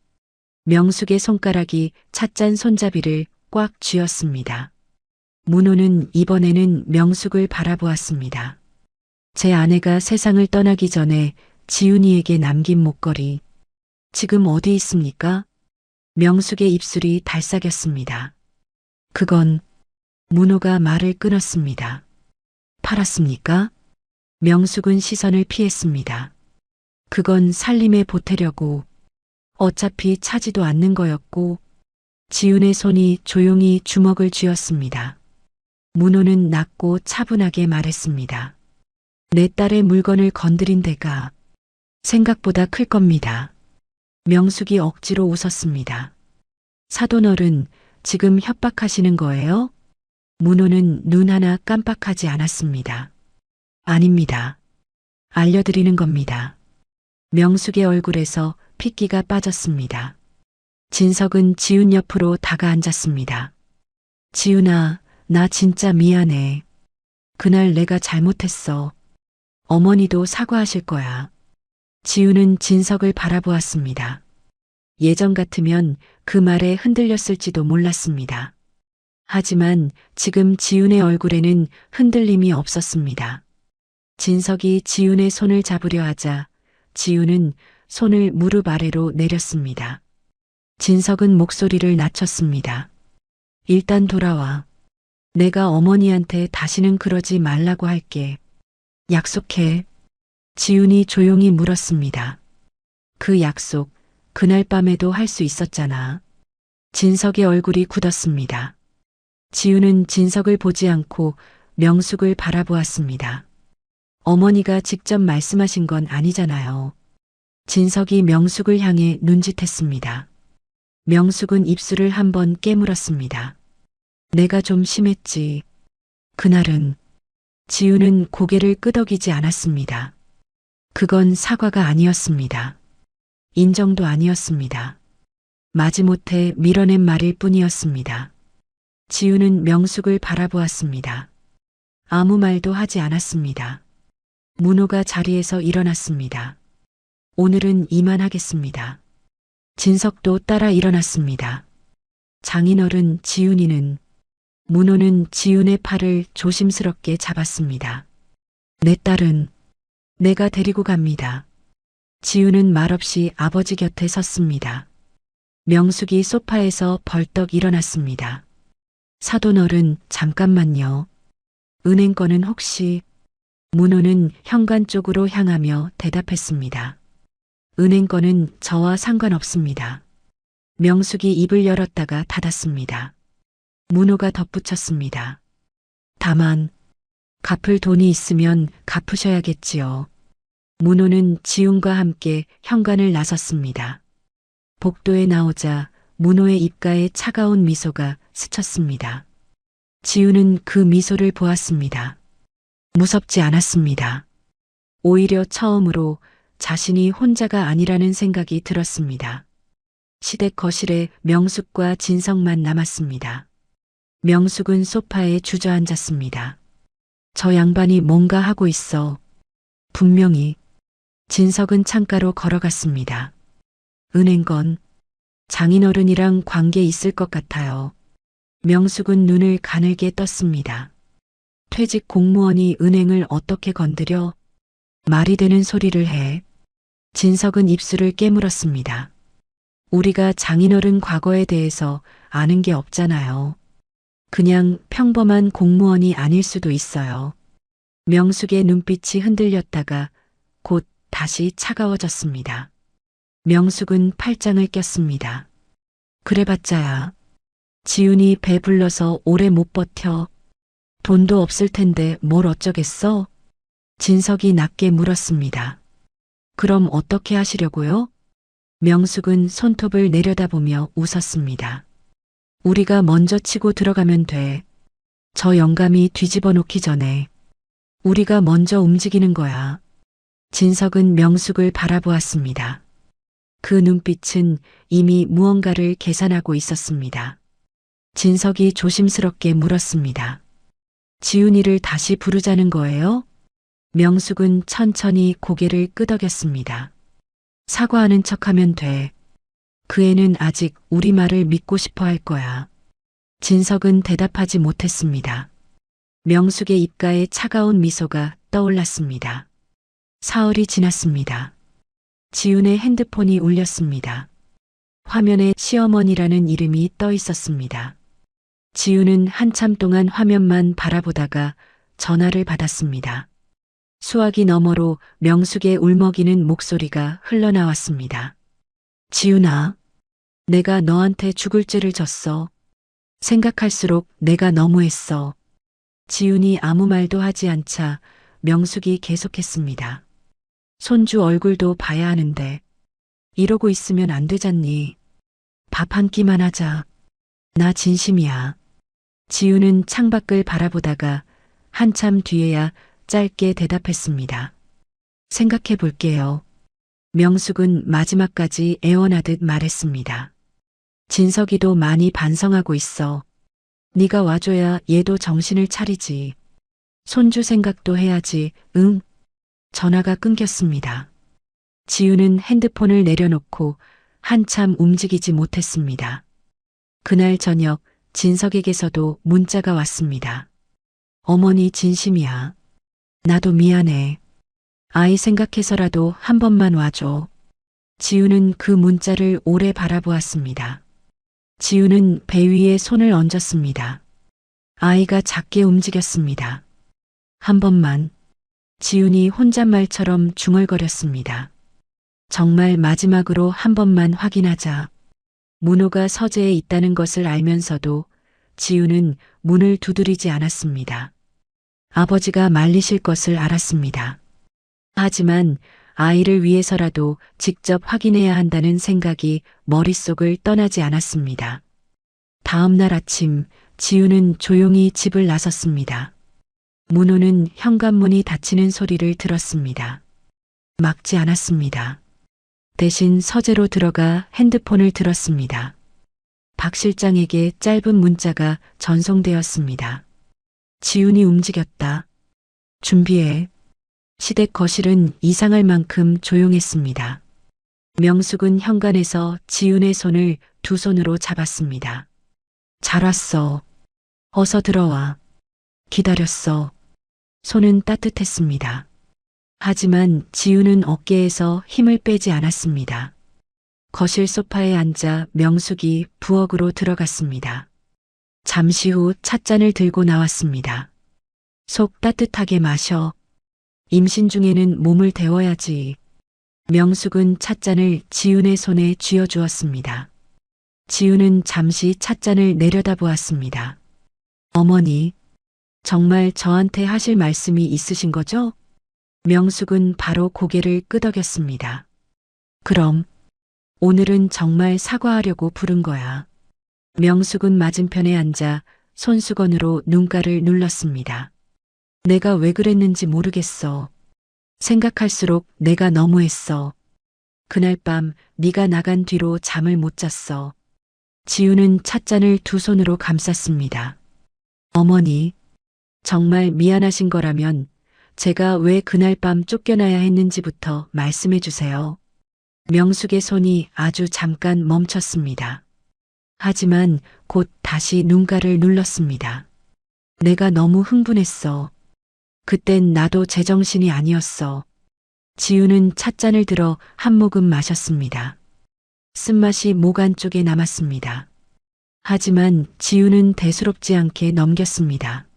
명숙의 손가락이 찻잔 손잡이를 꽉 쥐었습니다. 문호는 이번에는 명숙을 바라보았습니다. 제 아내가 세상을 떠나기 전에 지훈이에게 남긴 목걸이. 지금 어디 있습니까? 명숙의 입술이 달싹였습니다. 그건 문호가 말을 끊었습니다. 팔았습니까? 명숙은 시선을 피했습니다. 그건 살림에 보태려고 어차피 차지도 않는 거였고 지훈의 손이 조용히 주먹을 쥐었습니다. 문호는 낮고 차분하게 말했습니다. 내 딸의 물건을 건드린 데가 생각보다 클 겁니다. 명숙이 억지로 웃었습니다. 사돈어른, 지금 협박하시는 거예요? 문호는 눈 하나 깜빡하지 않았습니다. 아닙니다. 알려드리는 겁니다. 명숙의 얼굴에서 핏기가 빠졌습니다. 진석은 지훈 옆으로 다가앉았습니다. 지윤아, 나 진짜 미안해. 그날 내가 잘못했어. 어머니도 사과하실 거야. 지윤은 진석을 바라보았습니다. 예전 같으면 그 말에 흔들렸을지도 몰랐습니다. 하지만 지금 지윤의 얼굴에는 흔들림이 없었습니다. 진석이 지윤의 손을 잡으려 하자 지윤은 손을 무릎 아래로 내렸습니다. 진석은 목소리를 낮췄습니다. 일단 돌아와. 내가 어머니한테 다시는 그러지 말라고 할게. 약속해. 지윤이 조용히 물었습니다. 그 약속, 그날 밤에도 할 수 있었잖아. 진석의 얼굴이 굳었습니다. 지윤은 진석을 보지 않고 명숙을 바라보았습니다. 어머니가 직접 말씀하신 건 아니잖아요. 진석이 명숙을 향해 눈짓했습니다. 명숙은 입술을 한번 깨물었습니다. 내가 좀 심했지. 그날은 지윤은 고개를 끄덕이지 않았습니다. 그건 사과가 아니었습니다. 인정도 아니었습니다. 마지못해 밀어낸 말일 뿐이었습니다. 지윤은 명숙을 바라보았습니다. 아무 말도 하지 않았습니다. 문호가 자리에서 일어났습니다. 오늘은 이만하겠습니다. 진석도 따라 일어났습니다. 장인어른 지윤이는 문호는 지윤의 팔을 조심스럽게 잡았습니다. 내 딸은 내가 데리고 갑니다. 지윤은 말없이 아버지 곁에 섰습니다. 명숙이 소파에서 벌떡 일어났습니다. 사돈어른 잠깐만요. 은행권은 혹시 문호는 현관 쪽으로 향하며 대답했습니다. 은행권은 저와 상관없습니다. 명숙이 입을 열었다가 닫았습니다. 문호가 덧붙였습니다. 다만 갚을 돈이 있으면 갚으셔야겠지요. 문호는 지훈과 함께 현관을 나섰습니다. 복도에 나오자 문호의 입가에 차가운 미소가 스쳤습니다. 지훈은 그 미소를 보았습니다. 무섭지 않았습니다. 오히려 처음으로 자신이 혼자가 아니라는 생각이 들었습니다. 시댁 거실에 명숙과 진석만 남았습니다. 명숙은 소파에 주저앉았습니다. 저 양반이 뭔가 하고 있어. 분명히. 진석은 창가로 걸어갔습니다. 은행건, 장인어른이랑 관계 있을 것 같아요. 명숙은 눈을 가늘게 떴습니다. 퇴직 공무원이 은행을 어떻게 건드려? 말이 되는 소리를 해. 진석은 입술을 깨물었습니다. 우리가 장인어른 과거에 대해서 아는 게 없잖아요. 그냥 평범한 공무원이 아닐 수도 있어요. 명숙의 눈빛이 흔들렸다가 곧 다시 차가워졌습니다. 명숙은 팔짱을 꼈습니다. 그래봤자야. 지훈이 배불러서 오래 못 버텨. 돈도 없을 텐데 뭘 어쩌겠어? 진석이 낮게 물었습니다. 그럼 어떻게 하시려고요? 명숙은 손톱을 내려다보며 웃었습니다. 우리가 먼저 치고 들어가면 돼. 저 영감이 뒤집어 놓기 전에. 우리가 먼저 움직이는 거야. 진석은 명숙을 바라보았습니다. 그 눈빛은 이미 무언가를 계산하고 있었습니다. 진석이 조심스럽게 물었습니다. 지훈이를 다시 부르자는 거예요? 명숙은 천천히 고개를 끄덕였습니다. 사과하는 척하면 돼. 그 애는 아직 우리 말을 믿고 싶어 할 거야. 진석은 대답하지 못했습니다. 명숙의 입가에 차가운 미소가 떠올랐습니다. 사흘이 지났습니다. 지훈의 핸드폰이 울렸습니다. 화면에 시어머니라는 이름이 떠 있었습니다. 지훈은 한참 동안 화면만 바라보다가 전화를 받았습니다. 수화기 너머로 명숙의 울먹이는 목소리가 흘러나왔습니다. 지훈아, 내가 너한테 죽을 죄를 졌어. 생각할수록 내가 너무했어. 지훈이 아무 말도 하지 않자 명숙이 계속했습니다. 손주 얼굴도 봐야 하는데 이러고 있으면 안 되잖니. 밥 한 끼만 하자. 나 진심이야. 지훈은 창밖을 바라보다가 한참 뒤에야 짧게 대답했습니다. 생각해 볼게요. 명숙은 마지막까지 애원하듯 말했습니다. 진석이도 많이 반성하고 있어. 네가 와줘야 얘도 정신을 차리지. 손주 생각도 해야지. 응. 전화가 끊겼습니다. 지우는 핸드폰을 내려놓고 한참 움직이지 못했습니다. 그날 저녁 진석에게서도 문자가 왔습니다. 어머니 진심이야. 나도 미안해. 아이 생각해서라도 한 번만 와줘. 지우는 그 문자를 오래 바라보았습니다. 지우는 배 위에 손을 얹었습니다. 아이가 작게 움직였습니다. 한 번만. 지훈이 혼잣말처럼 중얼거렸습니다. 정말 마지막으로 한 번만 확인하자. 문호가 서재에 있다는 것을 알면서도 지훈은 문을 두드리지 않았습니다. 아버지가 말리실 것을 알았습니다. 하지만 아이를 위해서라도 직접 확인해야 한다는 생각이 머릿속을 떠나지 않았습니다. 다음 날 아침 지우는 조용히 집을 나섰습니다. 문호는 현관문이 닫히는 소리를 들었습니다. 막지 않았습니다. 대신 서재로 들어가 핸드폰을 들었습니다. 박 실장에게 짧은 문자가 전송되었습니다. 지훈이 움직였다. 준비해. 시댁 거실은 이상할 만큼 조용했습니다. 명숙은 현관에서 지훈의 손을 두 손으로 잡았습니다. 잘 왔어. 어서 들어와. 기다렸어. 손은 따뜻했습니다. 하지만 지우는 어깨에서 힘을 빼지 않았습니다. 거실 소파에 앉아 명숙이 부엌으로 들어갔습니다. 잠시 후 찻잔을 들고 나왔습니다. 속 따뜻하게 마셔. 임신 중에는 몸을 데워야지. 명숙은 찻잔을 지훈의 손에 쥐어주었습니다. 지훈은 잠시 찻잔을 내려다보았습니다. 어머니, 정말 저한테 하실 말씀이 있으신 거죠? 명숙은 바로 고개를 끄덕였습니다. 그럼, 오늘은 정말 사과하려고 부른 거야. 명숙은 맞은편에 앉아 손수건으로 눈가를 눌렀습니다. 내가 왜 그랬는지 모르겠어. 생각할수록 내가 너무했어. 그날 밤 네가 나간 뒤로 잠을 못 잤어. 지우는 찻잔을 두 손으로 감쌌습니다. 어머니, 정말 미안하신 거라면 제가 왜 그날 밤 쫓겨나야 했는지부터 말씀해 주세요. 명숙의 손이 아주 잠깐 멈췄습니다. 하지만 곧 다시 눈가를 눌렀습니다. 내가 너무 흥분했어. 그땐 나도 제정신이 아니었어. 지우는 찻잔을 들어 한 모금 마셨습니다. 쓴맛이 목 안쪽에 남았습니다. 하지만 지우는 대수롭지 않게 넘겼습니다.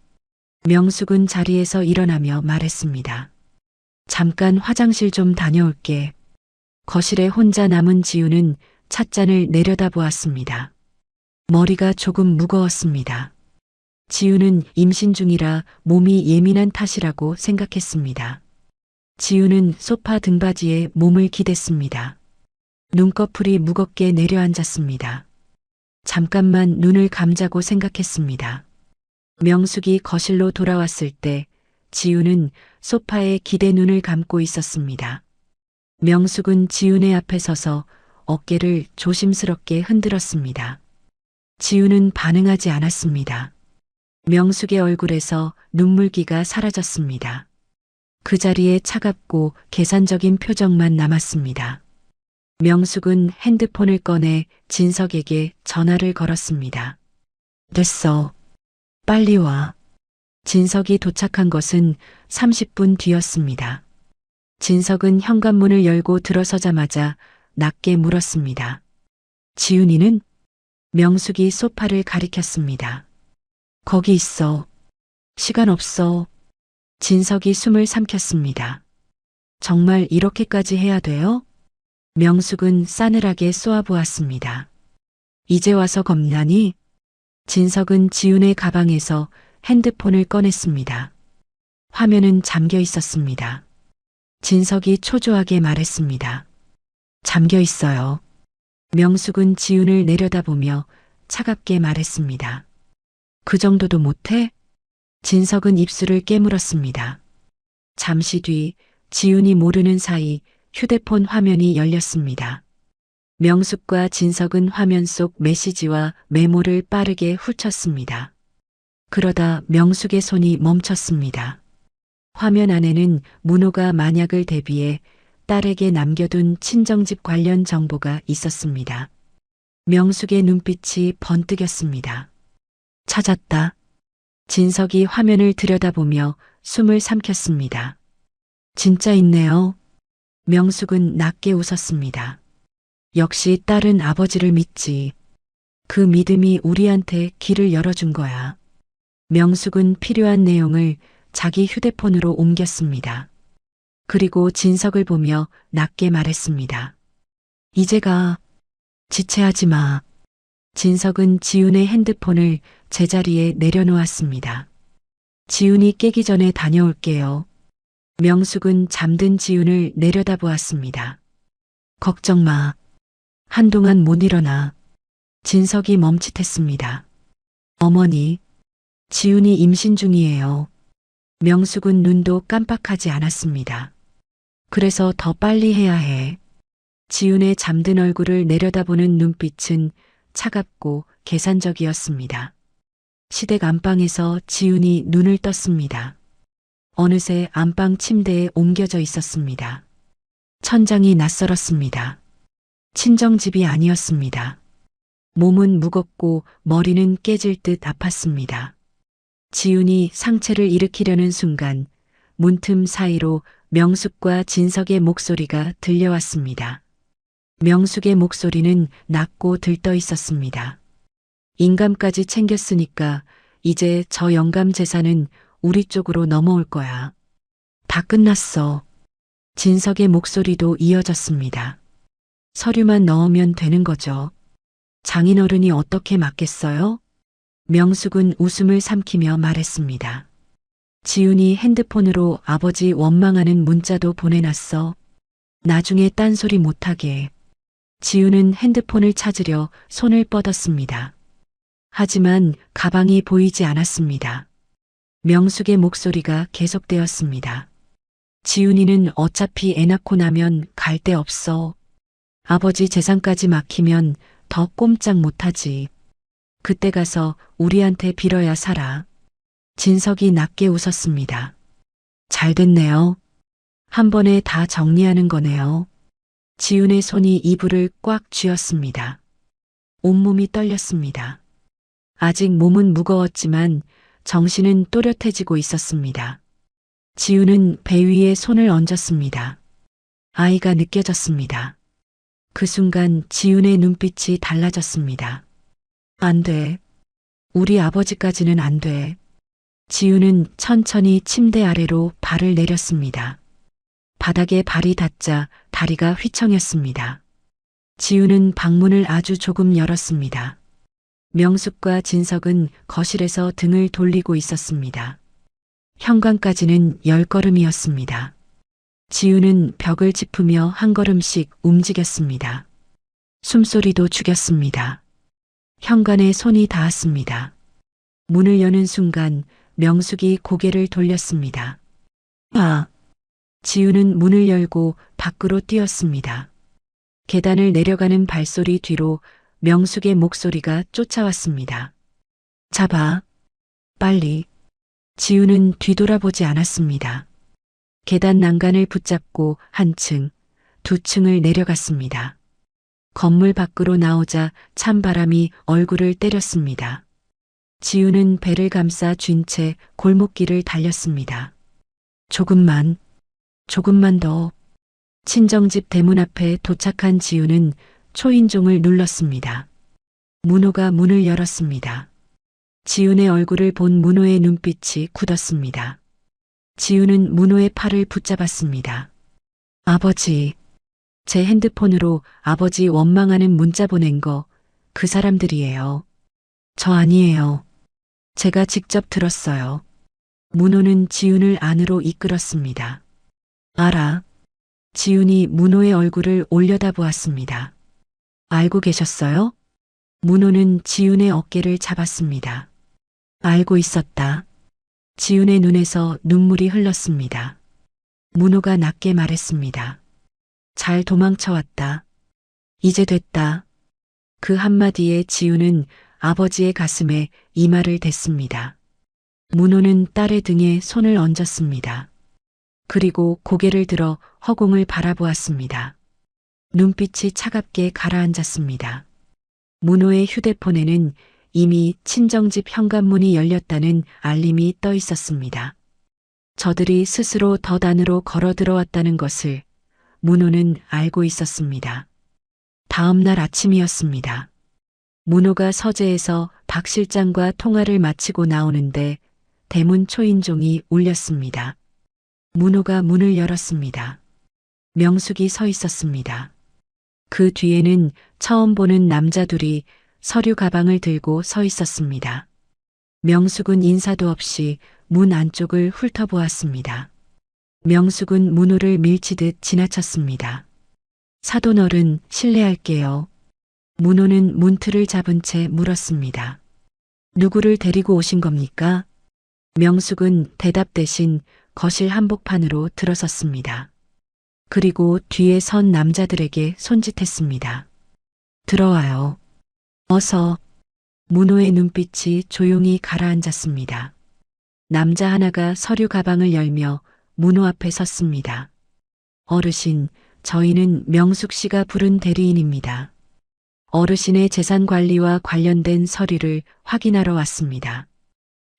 명숙은 자리에서 일어나며 말했습니다. 잠깐 화장실 좀 다녀올게. 거실에 혼자 남은 지우는 찻잔을 내려다보았습니다. 머리가 조금 무거웠습니다. 지우는 임신 중이라 몸이 예민한 탓이라고 생각했습니다. 지우는 소파 등받이에 몸을 기댔습니다. 눈꺼풀이 무겁게 내려앉았습니다. 잠깐만 눈을 감자고 생각했습니다. 명숙이 거실로 돌아왔을 때 지우는 소파에 기대 눈을 감고 있었습니다. 명숙은 지훈의 앞에 서서 어깨를 조심스럽게 흔들었습니다. 지우는 반응하지 않았습니다. 명숙의 얼굴에서 눈물기가 사라졌습니다. 그 자리에 차갑고 계산적인 표정만 남았습니다. 명숙은 핸드폰을 꺼내 진석에게 전화를 걸었습니다. 됐어. 빨리 와. 진석이 도착한 것은 30분 뒤였습니다. 진석은 현관문을 열고 들어서자마자 낮게 물었습니다. 지훈이는? 명숙이 소파를 가리켰습니다. 거기 있어. 시간 없어. 진석이 숨을 삼켰습니다. 정말 이렇게까지 해야 돼요? 명숙은 싸늘하게 쏘아보았습니다. 이제 와서 겁나니? 진석은 지훈의 가방에서 핸드폰을 꺼냈습니다. 화면은 잠겨 있었습니다. 진석이 초조하게 말했습니다. 잠겨 있어요. 명숙은 지훈을 내려다보며 차갑게 말했습니다. 그 정도도 못해? 진석은 입술을 깨물었습니다. 잠시 뒤 지훈이 모르는 사이 휴대폰 화면이 열렸습니다. 명숙과 진석은 화면 속 메시지와 메모를 빠르게 훑었습니다. 그러다 명숙의 손이 멈췄습니다. 화면 안에는 문호가 만약을 대비해 딸에게 남겨둔 친정집 관련 정보가 있었습니다. 명숙의 눈빛이 번뜩였습니다. 찾았다. 진석이 화면을 들여다보며 숨을 삼켰습니다. 진짜 있네요. 명숙은 낮게 웃었습니다. 역시 딸은 아버지를 믿지. 그 믿음이 우리한테 길을 열어준 거야. 명숙은 필요한 내용을 자기 휴대폰으로 옮겼습니다. 그리고 진석을 보며 낮게 말했습니다. 이제 가. 지체하지 마. 진석은 지훈의 핸드폰을 제자리에 내려놓았습니다. 지훈이 깨기 전에 다녀올게요. 명숙은 잠든 지훈을 내려다보았습니다. 걱정 마. 한동안 못 일어나. 진석이 멈칫했습니다. 어머니, 지훈이 임신 중이에요. 명숙은 눈도 깜빡하지 않았습니다. 그래서 더 빨리 해야 해. 지훈의 잠든 얼굴을 내려다보는 눈빛은 차갑고 계산적이었습니다. 시댁 안방에서 지훈이 눈을 떴습니다. 어느새 안방 침대에 옮겨져 있었습니다. 천장이 낯설었습니다. 친정집이 아니었습니다. 몸은 무겁고 머리는 깨질 듯 아팠습니다. 지훈이 상체를 일으키려는 순간 문틈 사이로 명숙과 진석의 목소리가 들려왔습니다. 명숙의 목소리는 낮고 들떠 있었습니다. 인감까지 챙겼으니까 이제 저 영감 재산은 우리 쪽으로 넘어올 거야. 다 끝났어. 진석의 목소리도 이어졌습니다. 서류만 넣으면 되는 거죠. 장인어른이 어떻게 맡겠어요? 명숙은 웃음을 삼키며 말했습니다. 지훈이 핸드폰으로 아버지 원망하는 문자도 보내놨어. 나중에 딴소리 못하게. 지훈은 핸드폰을 찾으려 손을 뻗었습니다. 하지만 가방이 보이지 않았습니다. 명숙의 목소리가 계속되었습니다. 지훈이는 어차피 애 낳고 나면 갈 데 없어. 아버지 재산까지 막히면 더 꼼짝 못하지. 그때 가서 우리한테 빌어야 살아. 진석이 낮게 웃었습니다. 잘 됐네요. 한 번에 다 정리하는 거네요. 지훈의 손이 이불을 꽉 쥐었습니다. 온몸이 떨렸습니다. 아직 몸은 무거웠지만 정신은 또렷해지고 있었습니다. 지훈은 배 위에 손을 얹었습니다. 아이가 느껴졌습니다. 그 순간 지훈의 눈빛이 달라졌습니다. 안 돼. 우리 아버지까지는 안 돼. 지훈은 천천히 침대 아래로 발을 내렸습니다. 바닥에 발이 닿자 다리가 휘청였습니다. 지훈은 방문을 아주 조금 열었습니다. 명숙과 진석은 거실에서 등을 돌리고 있었습니다. 현관까지는 10걸음이었습니다. 지훈은 벽을 짚으며 한 걸음씩 움직였습니다. 숨소리도 죽였습니다. 현관에 손이 닿았습니다. 문을 여는 순간 명숙이 고개를 돌렸습니다. 아! 지훈은 문을 열고 밖으로 뛰었습니다. 계단을 내려가는 발소리 뒤로 명숙의 목소리가 쫓아왔습니다. 잡아. 빨리. 지훈은 뒤돌아보지 않았습니다. 계단 난간을 붙잡고 한 층, 두 층을 내려갔습니다. 건물 밖으로 나오자 찬바람이 얼굴을 때렸습니다. 지훈은 배를 감싸 쥔 채 골목길을 달렸습니다. 조금만 더. 친정집 대문 앞에 도착한 지훈은 초인종을 눌렀습니다. 문호가 문을 열었습니다. 지훈의 얼굴을 본 문호의 눈빛이 굳었습니다. 지훈은 문호의 팔을 붙잡았습니다. 아버지, 제 핸드폰으로 아버지 원망하는 문자 보낸 거 그 사람들이에요. 저 아니에요. 제가 직접 들었어요. 문호는 지훈을 안으로 이끌었습니다. 알아. 지훈이 문호의 얼굴을 올려다보았습니다. 알고 계셨어요? 문호는 지훈의 어깨를 잡았습니다. 알고 있었다. 지훈의 눈에서 눈물이 흘렀습니다. 문호가 낮게 말했습니다. 잘 도망쳐왔다. 이제 됐다. 그 한마디에 지훈은 아버지의 가슴에 이마를 댔습니다. 문호는 딸의 등에 손을 얹었습니다. 그리고 고개를 들어 허공을 바라보았습니다. 눈빛이 차갑게 가라앉았습니다. 문호의 휴대폰에는 이미 친정집 현관문이 열렸다는 알림이 떠 있었습니다. 저들이 스스로 덧 안으로 걸어 들어왔다는 것을 문호는 알고 있었습니다. 다음 날 아침이었습니다. 문호가 서재에서 박 실장과 통화를 마치고 나오는데 대문 초인종이 울렸습니다. 문호가 문을 열었습니다. 명숙이 서 있었습니다. 그 뒤에는 처음 보는 남자 둘이 서류 가방을 들고 서 있었습니다. 명숙은 인사도 없이 문 안쪽을 훑어보았습니다. 명숙은 문호를 밀치듯 지나쳤습니다. 사돈어른 실례할게요. 문호는 문틀을 잡은 채 물었습니다. 누구를 데리고 오신 겁니까? 명숙은 대답 대신 거실 한복판으로 들어섰습니다. 그리고 뒤에 선 남자들에게 손짓했습니다. 들어와요. 어서. 문호의 눈빛이 조용히 가라앉았습니다. 남자 하나가 서류 가방을 열며 문호 앞에 섰습니다. 어르신, 저희는 명숙 씨가 부른 대리인입니다. 어르신의 재산 관리와 관련된 서류를 확인하러 왔습니다.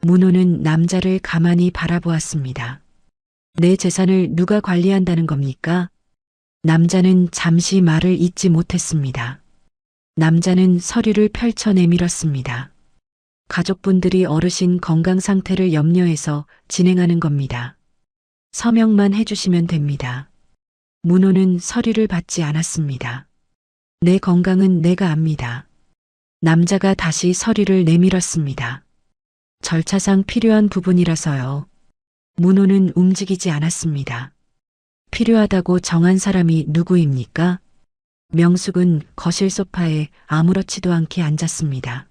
문호는 남자를 가만히 바라보았습니다. 내 재산을 누가 관리한다는 겁니까? 남자는 잠시 말을 잇지 못했습니다. 남자는 서류를 펼쳐 내밀었습니다. 가족분들이 어르신 건강 상태를 염려해서 진행하는 겁니다. 서명만 해주시면 됩니다. 문호는 서류를 받지 않았습니다. 내 건강은 내가 압니다. 남자가 다시 서류를 내밀었습니다. 절차상 필요한 부분이라서요. 문호는 움직이지 않았습니다. 필요하다고 정한 사람이 누구입니까? 명숙은 거실 소파에 아무렇지도 않게 앉았습니다.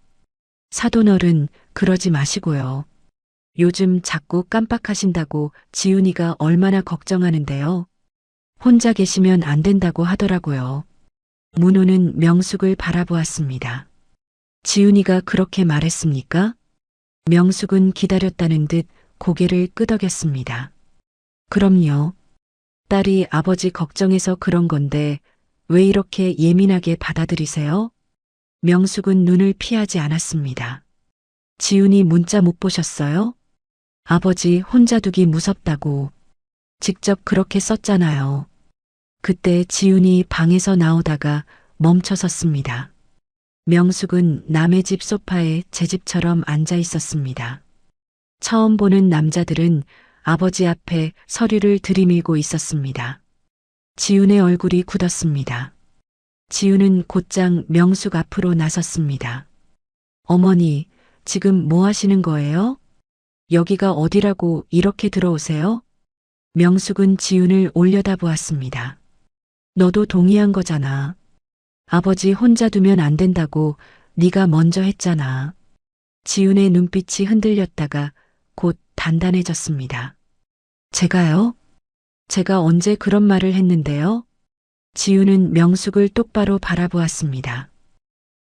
사돈어른, 그러지 마시고요. 요즘 자꾸 깜빡하신다고 지훈이가 얼마나 걱정하는데요. 혼자 계시면 안 된다고 하더라고요. 문호는 명숙을 바라보았습니다. 지훈이가 그렇게 말했습니까? 명숙은 기다렸다는 듯 고개를 끄덕였습니다. 그럼요. 딸이 아버지 걱정해서 그런 건데 왜 이렇게 예민하게 받아들이세요? 명숙은 눈을 피하지 않았습니다. 지훈이 문자 못 보셨어요? 아버지 혼자 두기 무섭다고 직접 그렇게 썼잖아요. 그때 지훈이 방에서 나오다가 멈춰섰습니다. 명숙은 남의 집 소파에 제 집처럼 앉아 있었습니다. 처음 보는 남자들은 아버지 앞에 서류를 들이밀고 있었습니다. 지훈의 얼굴이 굳었습니다. 지훈은 곧장 명숙 앞으로 나섰습니다. 어머니, 지금 뭐 하시는 거예요? 여기가 어디라고 이렇게 들어오세요? 명숙은 지훈을 올려다보았습니다. 너도 동의한 거잖아. 아버지 혼자 두면 안 된다고 네가 먼저 했잖아. 지훈의 눈빛이 흔들렸다가 곧 단단해졌습니다. 제가요? 제가 언제 그런 말을 했는데요? 지훈은 명숙을 똑바로 바라보았습니다.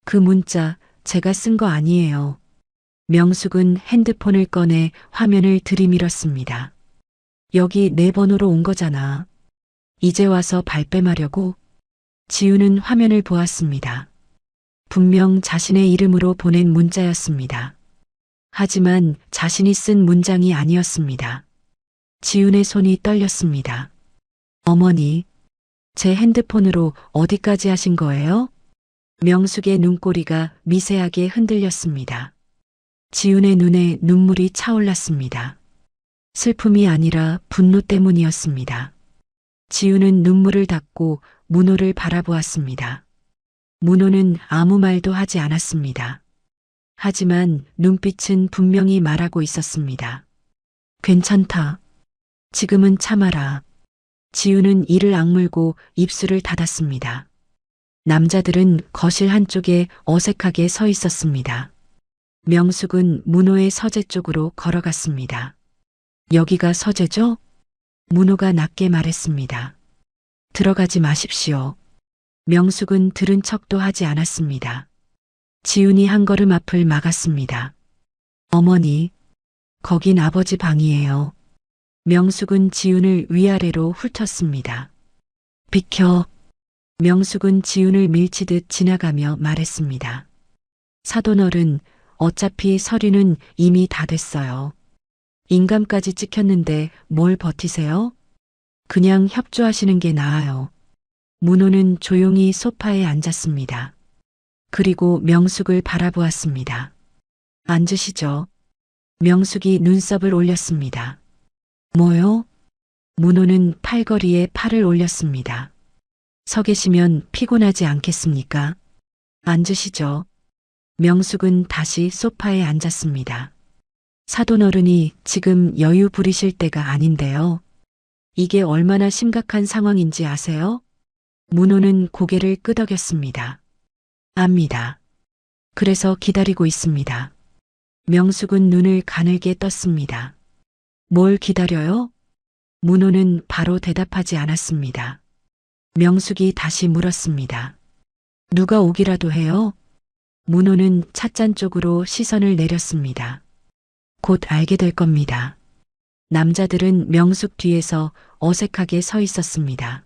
그 문자 제가 쓴 거 아니에요. 명숙은 핸드폰을 꺼내 화면을 들이밀었습니다. 여기 내 번호로 온 거잖아. 이제 와서 발뺌하려고? 지훈은 화면을 보았습니다. 분명 자신의 이름으로 보낸 문자였습니다. 하지만 자신이 쓴 문장이 아니었습니다. 지훈의 손이 떨렸습니다. 어머니, 제 핸드폰으로 어디까지 하신 거예요? 명숙의 눈꼬리가 미세하게 흔들렸습니다. 지훈의 눈에 눈물이 차올랐습니다. 슬픔이 아니라 분노 때문이었습니다. 지훈은 눈물을 닦고 문호를 바라보았습니다. 문호는 아무 말도 하지 않았습니다. 하지만 눈빛은 분명히 말하고 있었습니다. 괜찮다. 지금은 참아라. 지훈은 이를 악물고 입술을 닫았습니다. 남자들은 거실 한쪽에 어색하게 서 있었습니다. 명숙은 문호의 서재 쪽으로 걸어갔습니다. 여기가 서재죠? 문호가 낮게 말했습니다. 들어가지 마십시오. 명숙은 들은 척도 하지 않았습니다. 지훈이 한 걸음 앞을 막았습니다. 어머니, 거긴 아버지 방이에요. 명숙은 지훈을 위아래로 훑었습니다. 비켜. 명숙은 지훈을 밀치듯 지나가며 말했습니다. 사돈어른, 어차피 서류는 이미 다 됐어요. 인감까지 찍혔는데 뭘 버티세요? 그냥 협조하시는 게 나아요. 문호는 조용히 소파에 앉았습니다. 그리고 명숙을 바라보았습니다. 앉으시죠. 명숙이 눈썹을 올렸습니다. 뭐요? 문호는 팔걸이에 팔을 올렸습니다. 서 계시면 피곤하지 않겠습니까? 앉으시죠. 명숙은 다시 소파에 앉았습니다. 사돈어른이 지금 여유 부리실 때가 아닌데요. 이게 얼마나 심각한 상황인지 아세요? 문호는 고개를 끄덕였습니다. 압니다. 그래서 기다리고 있습니다. 명숙은 눈을 가늘게 떴습니다. 뭘 기다려요? 문호는 바로 대답하지 않았습니다. 명숙이 다시 물었습니다. 누가 오기라도 해요? 문호는 찻잔 쪽으로 시선을 내렸습니다. 곧 알게 될 겁니다. 남자들은 명숙 뒤에서 어색하게 서 있었습니다.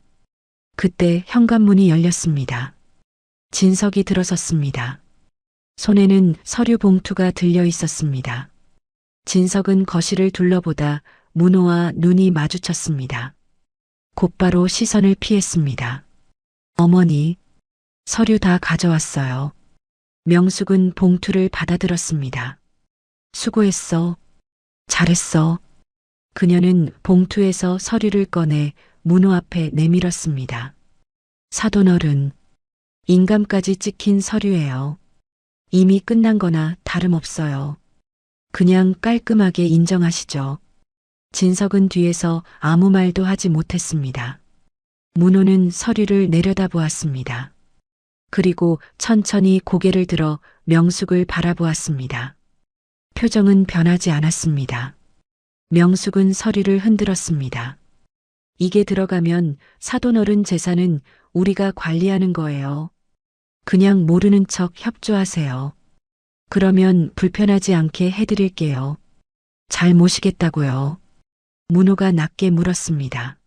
그때 현관문이 열렸습니다. 진석이 들어섰습니다. 손에는 서류 봉투가 들려 있었습니다. 진석은 거실을 둘러보다 문호와 눈이 마주쳤습니다. 곧바로 시선을 피했습니다. 어머니, 서류 다 가져왔어요. 명숙은 봉투를 받아들었습니다. 수고했어. 잘했어. 그녀는 봉투에서 서류를 꺼내 문호 앞에 내밀었습니다. 사돈어른, 인감까지 찍힌 서류예요. 이미 끝난 거나 다름없어요. 그냥 깔끔하게 인정하시죠. 진석은 뒤에서 아무 말도 하지 못했습니다. 문호는 서류를 내려다보았습니다. 그리고 천천히 고개를 들어 명숙을 바라보았습니다. 표정은 변하지 않았습니다. 명숙은 서류를 흔들었습니다. 이게 들어가면 사돈어른 재산은 우리가 관리하는 거예요. 그냥 모르는 척 협조하세요. 그러면 불편하지 않게 해드릴게요. 잘 모시겠다고요. 문호가 낮게 물었습니다.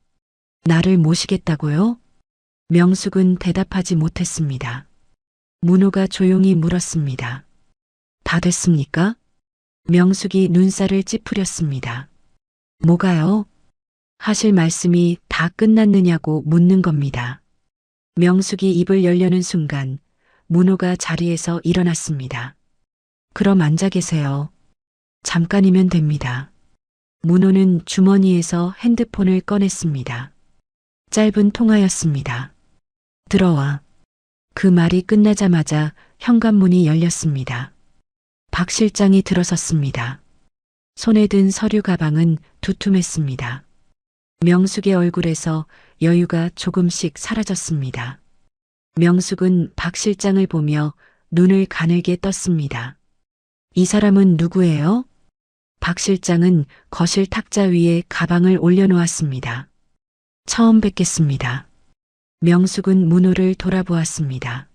나를 모시겠다고요? 명숙은 대답하지 못했습니다. 문호가 조용히 물었습니다. 다 됐습니까? 명숙이 눈살을 찌푸렸습니다. 뭐가요? 하실 말씀이 다 끝났느냐고 묻는 겁니다. 명숙이 입을 열려는 순간 문호가 자리에서 일어났습니다. 그럼 앉아 계세요. 잠깐이면 됩니다. 문호는 주머니에서 핸드폰을 꺼냈습니다. 짧은 통화였습니다. 들어와. 그 말이 끝나자마자 현관문이 열렸습니다. 박 실장이 들어섰습니다. 손에 든 서류 가방은 두툼했습니다. 명숙의 얼굴에서 여유가 조금씩 사라졌습니다. 명숙은 박 실장을 보며 눈을 가늘게 떴습니다. 이 사람은 누구예요? 박 실장은 거실 탁자 위에 가방을 올려놓았습니다. 처음 뵙겠습니다. 명숙은 문호를 돌아보았습니다.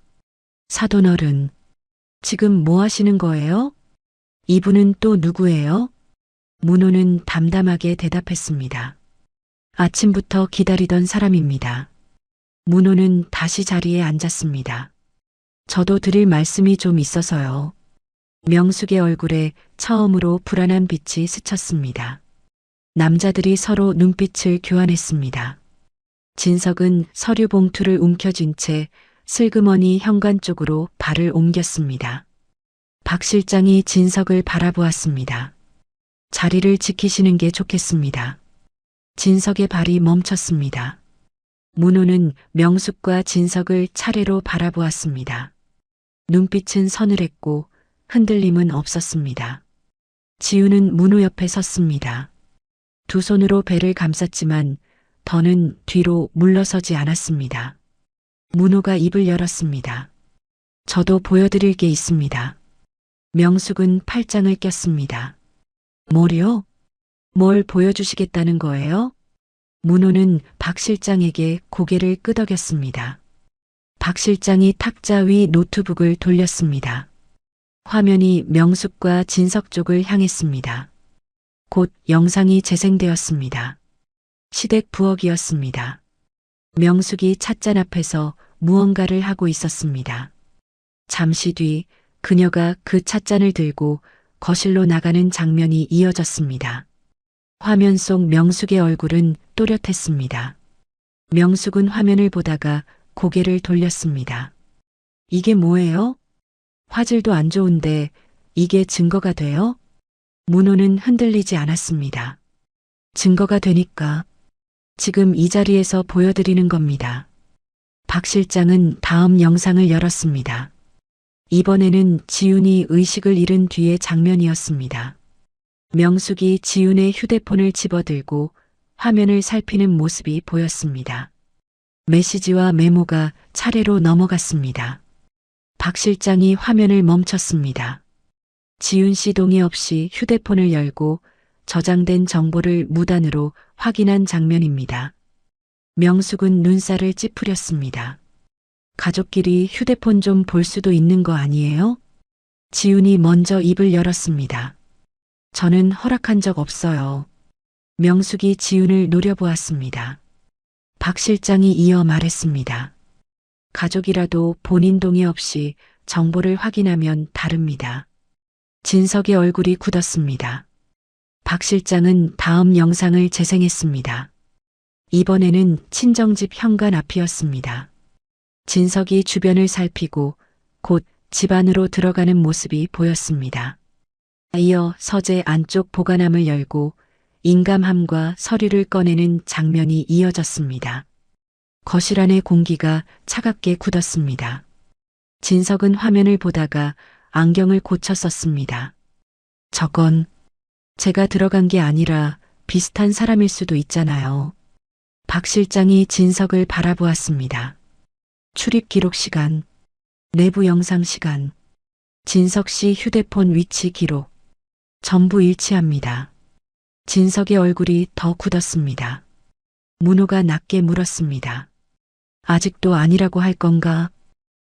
사돈어른, 지금 뭐 하시는 거예요? 이분은 또 누구예요? 문호는 담담하게 대답했습니다. 아침부터 기다리던 사람입니다. 문호는 다시 자리에 앉았습니다. 저도 드릴 말씀이 좀 있어서요. 명숙의 얼굴에 처음으로 불안한 빛이 스쳤습니다. 남자들이 서로 눈빛을 교환했습니다. 진석은 서류 봉투를 움켜쥔 채 슬그머니 현관 쪽으로 발을 옮겼습니다. 박 실장이 진석을 바라보았습니다. 자리를 지키시는 게 좋겠습니다. 진석의 발이 멈췄습니다. 문호는 명숙과 진석을 차례로 바라보았습니다. 눈빛은 서늘했고 흔들림은 없었습니다. 지우는 문호 옆에 섰습니다. 두 손으로 배를 감쌌지만 더는 뒤로 물러서지 않았습니다. 문호가 입을 열었습니다. 저도 보여드릴 게 있습니다. 명숙은 팔짱을 꼈습니다. 뭐요? 뭘 보여주시겠다는 거예요? 문호는 박 실장에게 고개를 끄덕였습니다. 박 실장이 탁자 위 노트북을 돌렸습니다. 화면이 명숙과 진석 쪽을 향했습니다. 곧 영상이 재생되었습니다. 시댁 부엌이었습니다. 명숙이 찻잔 앞에서 무언가를 하고 있었습니다. 잠시 뒤 그녀가 그 찻잔을 들고 거실로 나가는 장면이 이어졌습니다. 화면 속 명숙의 얼굴은 또렷했습니다. 명숙은 화면을 보다가 고개를 돌렸습니다. 이게 뭐예요? 화질도 안 좋은데 이게 증거가 돼요? 문호는 흔들리지 않았습니다. 증거가 되니까 지금 이 자리에서 보여드리는 겁니다. 박 실장은 다음 영상을 열었습니다. 이번에는 지훈이 의식을 잃은 뒤의 장면이었습니다. 명숙이 지훈의 휴대폰을 집어들고 화면을 살피는 모습이 보였습니다. 메시지와 메모가 차례로 넘어갔습니다. 박 실장이 화면을 멈췄습니다. 지훈 씨 동의 없이 휴대폰을 열고 저장된 정보를 무단으로 확인한 장면입니다. 명숙은 눈살을 찌푸렸습니다. 가족끼리 휴대폰 좀 볼 수도 있는 거 아니에요? 지훈이 먼저 입을 열었습니다. 저는 허락한 적 없어요. 명숙이 지훈을 노려보았습니다. 박 실장이 이어 말했습니다. 가족이라도 본인 동의 없이 정보를 확인하면 다릅니다. 진석의 얼굴이 굳었습니다. 박 실장은 다음 영상을 재생했습니다. 이번에는 친정집 현관 앞이었습니다. 진석이 주변을 살피고 곧 집 안으로 들어가는 모습이 보였습니다. 이어 서재 안쪽 보관함을 열고 인감함과 서류를 꺼내는 장면이 이어졌습니다. 거실 안의 공기가 차갑게 굳었습니다. 진석은 화면을 보다가 안경을 고쳐 썼습니다. 저건 제가 들어간 게 아니라 비슷한 사람일 수도 있잖아요. 박 실장이 진석을 바라보았습니다. 출입 기록 시간, 내부 영상 시간, 진석 씨 휴대폰 위치 기록, 전부 일치합니다. 진석의 얼굴이 더 굳었습니다. 문호가 낮게 물었습니다. 아직도 아니라고 할 건가?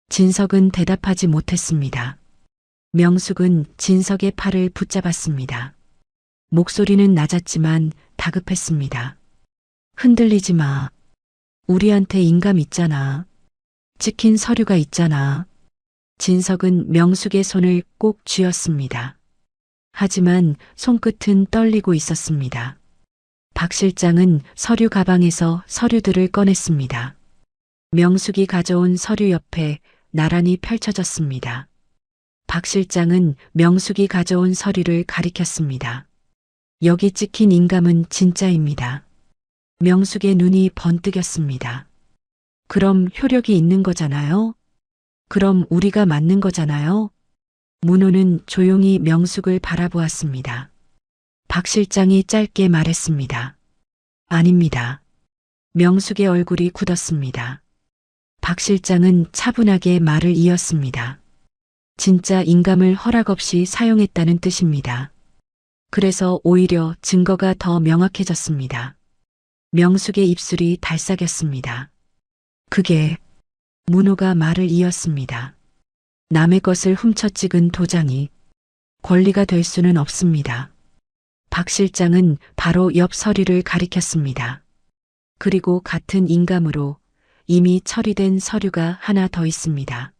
진석은 대답하지 못했습니다. 명숙은 진석의 팔을 붙잡았습니다. 목소리는 낮았지만 다급했습니다. 흔들리지 마. 우리한테 인감 있잖아. 찍힌 서류가 있잖아. 진석은 명숙의 손을 꼭 쥐었습니다. 하지만 손끝은 떨리고 있었습니다. 박 실장은 서류 가방에서 서류들을 꺼냈습니다. 명숙이 가져온 서류 옆에 나란히 펼쳐졌습니다. 박 실장은 명숙이 가져온 서류를 가리켰습니다. 여기 찍힌 인감은 진짜입니다. 명숙의 눈이 번뜩였습니다. 그럼 효력이 있는 거잖아요? 그럼 우리가 맞는 거잖아요? 문호는 조용히 명숙을 바라보았습니다. 박 실장이 짧게 말했습니다. 아닙니다. 명숙의 얼굴이 굳었습니다. 박 실장은 차분하게 말을 이었습니다. 진짜 인감을 허락 없이 사용했다는 뜻입니다. 그래서 오히려 증거가 더 명확해졌습니다. 명숙의 입술이 달싹였습니다. 그게 문호가 말을 이었습니다. 남의 것을 훔쳐 찍은 도장이 권리가 될 수는 없습니다. 박 실장은 바로 옆 서류를 가리켰습니다. 그리고 같은 인감으로 이미 처리된 서류가 하나 더 있습니다.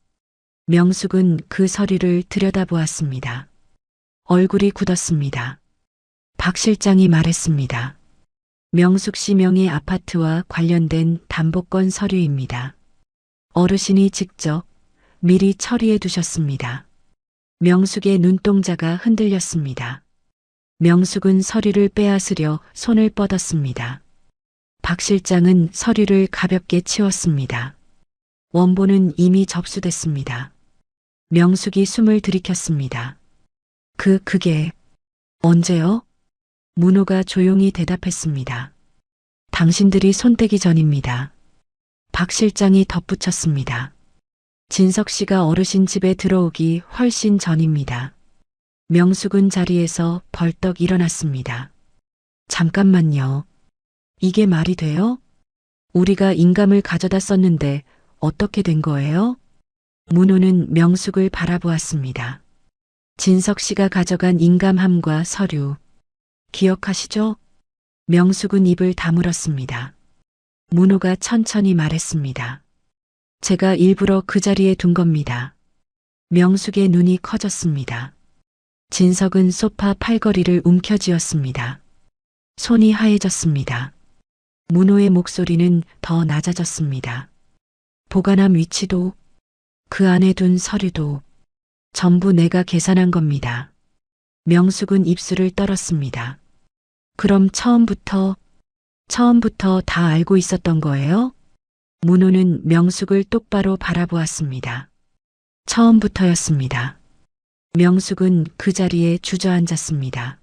명숙은 그 서류를 들여다보았습니다. 얼굴이 굳었습니다. 박 실장이 말했습니다. 명숙 씨 명의 아파트와 관련된 담보권 서류입니다. 어르신이 직접 미리 처리해 두셨습니다. 명숙의 눈동자가 흔들렸습니다. 명숙은 서류를 빼앗으려 손을 뻗었습니다. 박 실장은 서류를 가볍게 치웠습니다. 원본은 이미 접수됐습니다. 명숙이 숨을 들이켰습니다. 그게 언제요? 문호가 조용히 대답했습니다. 당신들이 손대기 전입니다. 박 실장이 덧붙였습니다. 진석 씨가 어르신 집에 들어오기 훨씬 전입니다. 명숙은 자리에서 벌떡 일어났습니다. 잠깐만요. 이게 말이 돼요? 우리가 인감을 가져다 썼는데 어떻게 된 거예요? 문호는 명숙을 바라보았습니다. 진석 씨가 가져간 인감함과 서류, 기억하시죠? 명숙은 입을 다물었습니다. 문호가 천천히 말했습니다. 제가 일부러 그 자리에 둔 겁니다. 명숙의 눈이 커졌습니다. 진석은 소파 팔걸이를 움켜쥐었습니다. 손이 하얘졌습니다. 문호의 목소리는 더 낮아졌습니다. 보관함 위치도 그 안에 둔 서류도 전부 내가 계산한 겁니다. 명숙은 입술을 떨었습니다. 그럼 처음부터 다 알고 있었던 거예요? 문호는 명숙을 똑바로 바라보았습니다. 처음부터였습니다. 명숙은 그 자리에 주저앉았습니다.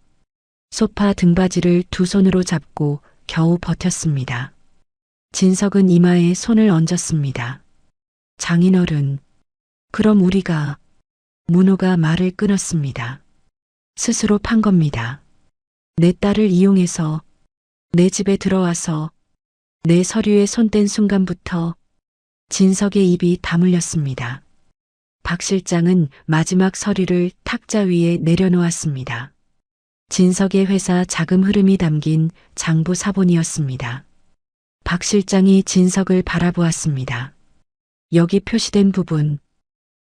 소파 등받이를 두 손으로 잡고 겨우 버텼습니다. 진석은 이마에 손을 얹었습니다. 장인어른, 그럼 우리가... 문호가 말을 끊었습니다. 스스로 판 겁니다. 내 딸을 이용해서 내 집에 들어와서 내 서류에 손 댄 순간부터 진석의 입이 다물렸습니다. 박 실장은 마지막 서류를 탁자 위에 내려놓았습니다. 진석의 회사 자금 흐름이 담긴 장부 사본이었습니다. 박 실장이 진석을 바라보았습니다. 여기 표시된 부분,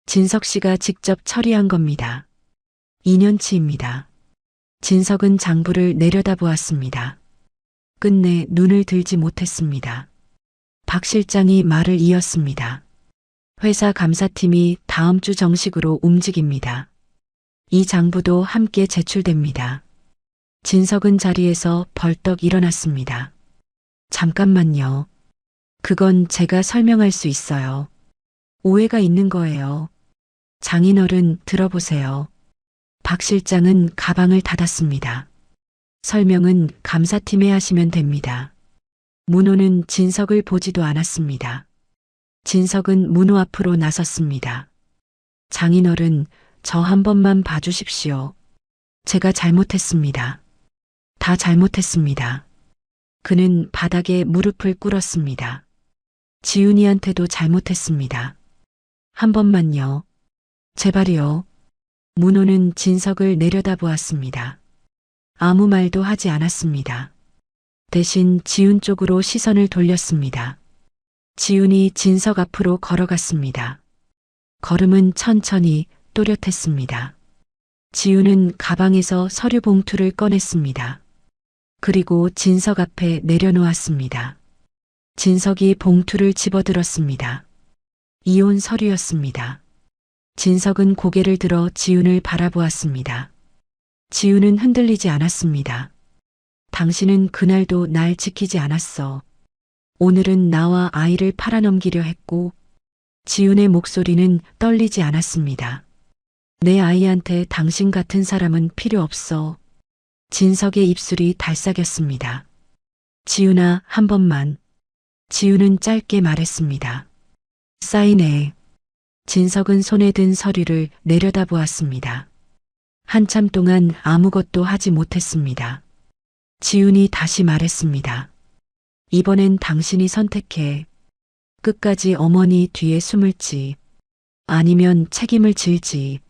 진석 씨가 직접 처리한 겁니다. 2년치입니다. 진석은 장부를 내려다보았습니다. 끝내 눈을 들지 못했습니다. 박 실장이 말을 이었습니다. 회사 감사팀이 다음 주 정식으로 움직입니다. 이 장부도 함께 제출됩니다. 진석은 자리에서 벌떡 일어났습니다. 잠깐만요. 그건 제가 설명할 수 있어요. 오해가 있는 거예요. 장인어른 들어보세요. 박 실장은 가방을 닫았습니다. 설명은 감사팀에 하시면 됩니다. 문호는 진석을 보지도 않았습니다. 진석은 문호 앞으로 나섰습니다. 장인어른, 저 한 번만 봐주십시오. 제가 잘못했습니다. 다 잘못했습니다. 그는 바닥에 무릎을 꿇었습니다. 지훈이한테도 잘못했습니다. 한 번만요. 제발요. 문호는 진석을 내려다보았습니다. 아무 말도 하지 않았습니다. 대신 지훈 쪽으로 시선을 돌렸습니다. 지훈이 진석 앞으로 걸어갔습니다. 걸음은 천천히 또렷했습니다. 지훈은 가방에서 서류 봉투를 꺼냈습니다. 그리고 진석 앞에 내려놓았습니다. 진석이 봉투를 집어들었습니다. 이혼 서류였습니다. 진석은 고개를 들어 지훈을 바라보았습니다. 지훈은 흔들리지 않았습니다. 당신은 그날도 날 지키지 않았어. 오늘은 나와 아이를 팔아넘기려 했고, 지훈의 목소리는 떨리지 않았습니다. 내 아이한테 당신 같은 사람은 필요 없어. 진석의 입술이 달싹였습니다. 지훈아, 한 번만. 지훈은 짧게 말했습니다. 사인해. 진석은 손에 든 서류를 내려다보았습니다. 한참 동안 아무것도 하지 못했습니다. 지훈이 다시 말했습니다. 이번엔 당신이 선택해. 끝까지 어머니 뒤에 숨을지 아니면 책임을 질지.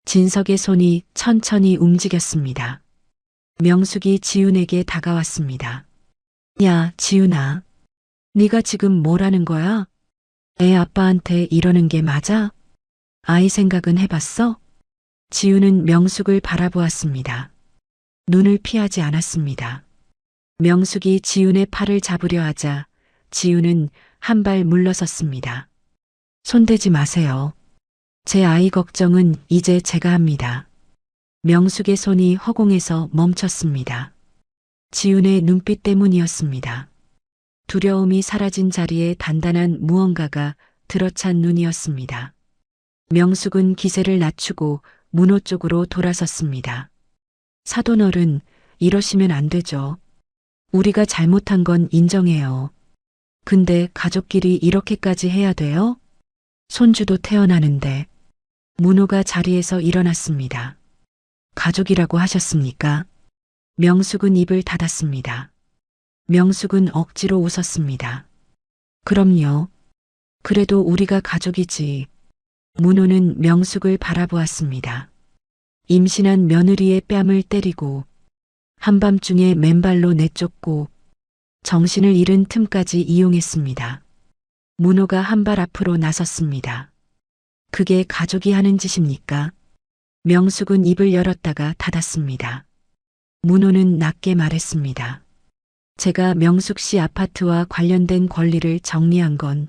진석의 손이 천천히 움직였습니다. 명숙이 지훈에게 다가왔습니다. 야, 지훈아. 네가 지금 뭐라는 거야? 애 아빠한테 이러는 게 맞아? 아이 생각은 해봤어? 지훈은 명숙을 바라보았습니다. 눈을 피하지 않았습니다. 명숙이 지훈의 팔을 잡으려 하자 지훈은 한 발 물러섰습니다. 손대지 마세요. 제 아이 걱정은 이제 제가 합니다. 명숙의 손이 허공에서 멈췄습니다. 지훈의 눈빛 때문이었습니다. 두려움이 사라진 자리에 단단한 무언가가 들어찬 눈이었습니다. 명숙은 기세를 낮추고 문호 쪽으로 돌아섰습니다. 사돈어른, 이러시면 안 되죠. 우리가 잘못한 건 인정해요. 근데 가족끼리 이렇게까지 해야 돼요? 손주도 태어나는데. 문호가 자리에서 일어났습니다. 가족이라고 하셨습니까? 명숙은 입을 닫았습니다. 명숙은 억지로 웃었습니다. 그럼요. 그래도 우리가 가족이지. 문호는 명숙을 바라보았습니다. 임신한 며느리의 뺨을 때리고 한밤중에 맨발로 내쫓고 정신을 잃은 틈까지 이용했습니다. 문호가 한 발 앞으로 나섰습니다. 그게 가족이 하는 짓입니까? 명숙은 입을 열었다가 닫았습니다. 문호는 낮게 말했습니다. 제가 명숙 씨 아파트와 관련된 권리를 정리한 건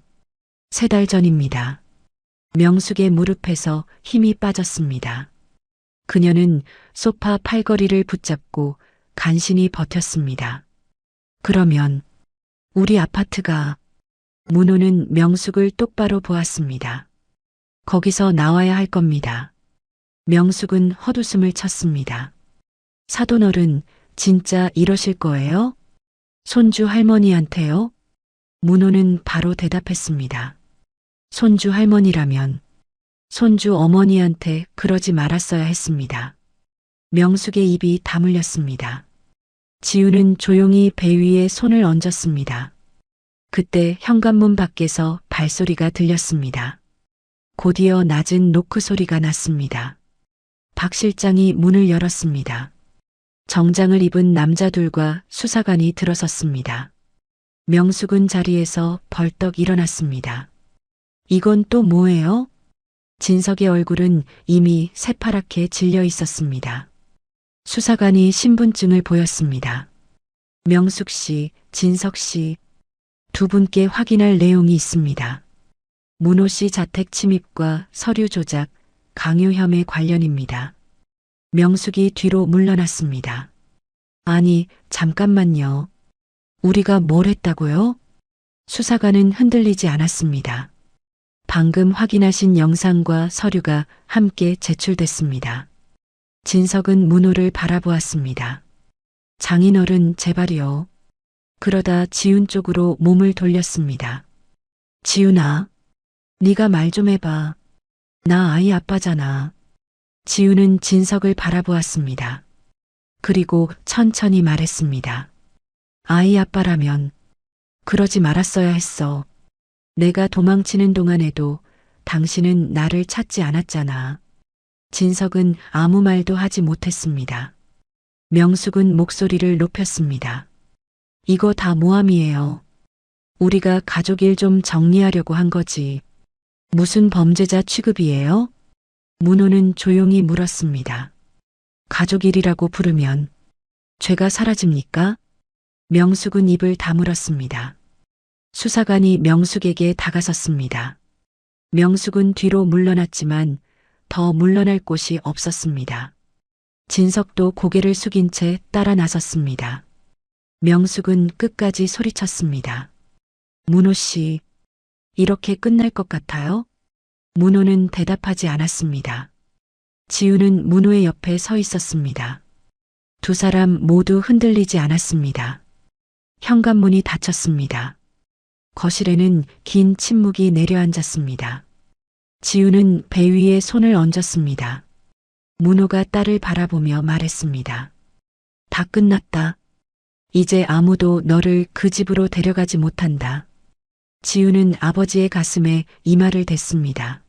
3달 전입니다. 명숙의 무릎에서 힘이 빠졌습니다. 그녀는 소파 팔걸이를 붙잡고 간신히 버텼습니다. 그러면 우리 아파트가... 문호는 명숙을 똑바로 보았습니다. 거기서 나와야 할 겁니다. 명숙은 헛웃음을 쳤습니다. 사돈어른, 진짜 이러실 거예요? 손주 할머니한테요? 문호는 바로 대답했습니다. 손주 할머니라면 손주 어머니한테 그러지 말았어야 했습니다. 명숙의 입이 다물렸습니다. 지우는 조용히 배 위에 손을 얹었습니다. 그때 현관문 밖에서 발소리가 들렸습니다. 곧이어 낮은 노크 소리가 났습니다. 박 실장이 문을 열었습니다. 정장을 입은 남자둘과 수사관이 들어섰습니다. 명숙은 자리에서 벌떡 일어났습니다. 이건 또 뭐예요? 진석의 얼굴은 이미 새파랗게 질려 있었습니다. 수사관이 신분증을 보였습니다. 명숙 씨, 진석 씨, 두 분께 확인할 내용이 있습니다. 문호 씨 자택 침입과 서류 조작, 강요 혐의 관련입니다. 명숙이 뒤로 물러났습니다. 아니, 잠깐만요. 우리가 뭘 했다고요? 수사관은 흔들리지 않았습니다. 방금 확인하신 영상과 서류가 함께 제출됐습니다. 진석은 문호를 바라보았습니다. 장인어른 제발이요. 그러다 지훈 쪽으로 몸을 돌렸습니다. 지훈아, 네가 말 좀 해봐. 나 아이 아빠잖아. 지훈은 진석을 바라보았습니다. 그리고 천천히 말했습니다. 아이 아빠라면 그러지 말았어야 했어. 내가 도망치는 동안에도 당신은 나를 찾지 않았잖아. 진석은 아무 말도 하지 못했습니다. 명숙은 목소리를 높였습니다. 이거 다 모함이에요. 우리가 가족 일 좀 정리하려고 한 거지. 무슨 범죄자 취급이에요? 문호는 조용히 물었습니다. 가족 일이라고 부르면 죄가 사라집니까? 명숙은 입을 다물었습니다. 수사관이 명숙에게 다가섰습니다. 명숙은 뒤로 물러났지만 더 물러날 곳이 없었습니다. 진석도 고개를 숙인 채 따라 나섰습니다. 명숙은 끝까지 소리쳤습니다. 문호 씨, 이렇게 끝날 것 같아요? 문호는 대답하지 않았습니다. 지우는 문호의 옆에 서 있었습니다. 두 사람 모두 흔들리지 않았습니다. 현관문이 닫혔습니다. 거실에는 긴 침묵이 내려앉았습니다. 지우는 배 위에 손을 얹었습니다. 문호가 딸을 바라보며 말했습니다. 다 끝났다. 이제 아무도 너를 그 집으로 데려가지 못한다. 지우는 아버지의 가슴에 이마를 댔습니다.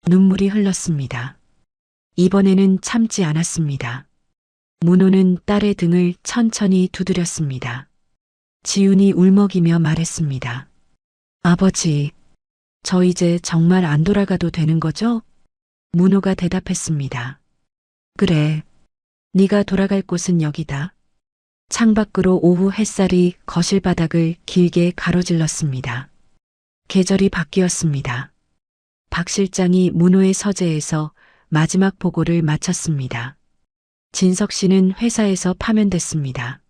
눈물이 흘렀습니다. 이번에는 참지 않았습니다. 문호는 딸의 등을 천천히 두드렸습니다. 지훈이 울먹이며 말했습니다. 아버지, 저 이제 정말 안 돌아가도 되는 거죠? 문호가 대답했습니다. 그래, 네가 돌아갈 곳은 여기다. 창밖으로 오후 햇살이 거실 바닥을 길게 가로질렀습니다. 계절이 바뀌었습니다. 박 실장이 문호의 서재에서 마지막 보고를 마쳤습니다. 진석 씨는 회사에서 파면됐습니다.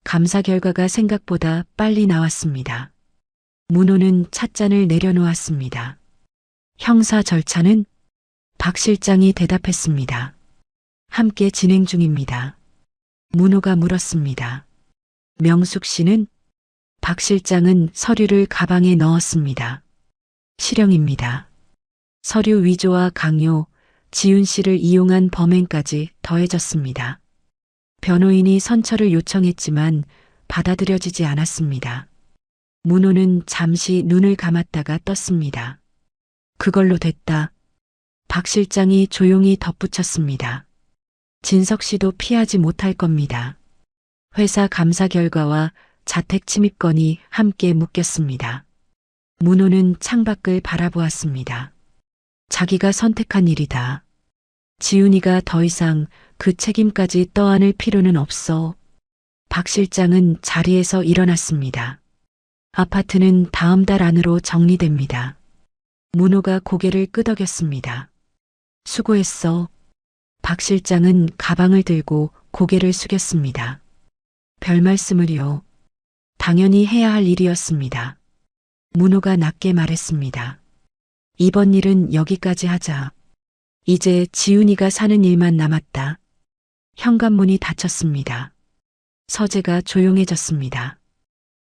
감사 결과가 생각보다 빨리 나왔습니다. 문호는 찻잔을 내려놓았습니다. 형사 절차는? 박 실장이 대답했습니다. 함께 진행 중입니다. 문호가 물었습니다. 명숙 씨는? 박 실장은 서류를 가방에 넣었습니다. 실형입니다. 서류 위조와 강요, 지훈 씨를 이용한 범행까지 더해졌습니다. 변호인이 선처를 요청했지만 받아들여지지 않았습니다. 문호는 잠시 눈을 감았다가 떴습니다. 그걸로 됐다. 박 실장이 조용히 덧붙였습니다. 진석 씨도 피하지 못할 겁니다. 회사 감사 결과와 자택 침입건이 함께 묶였습니다. 문호는 창밖을 바라보았습니다. 자기가 선택한 일이다. 지훈이가 더 이상 그 책임까지 떠안을 필요는 없어. 박 실장은 자리에서 일어났습니다. 아파트는 다음 달 안으로 정리됩니다. 문호가 고개를 끄덕였습니다. 수고했어. 박 실장은 가방을 들고 고개를 숙였습니다. 별 말씀을요. 당연히 해야 할 일이었습니다. 문호가 낮게 말했습니다. 이번 일은 여기까지 하자. 이제 지훈이가 사는 일만 남았다. 현관문이 닫혔습니다. 서재가 조용해졌습니다.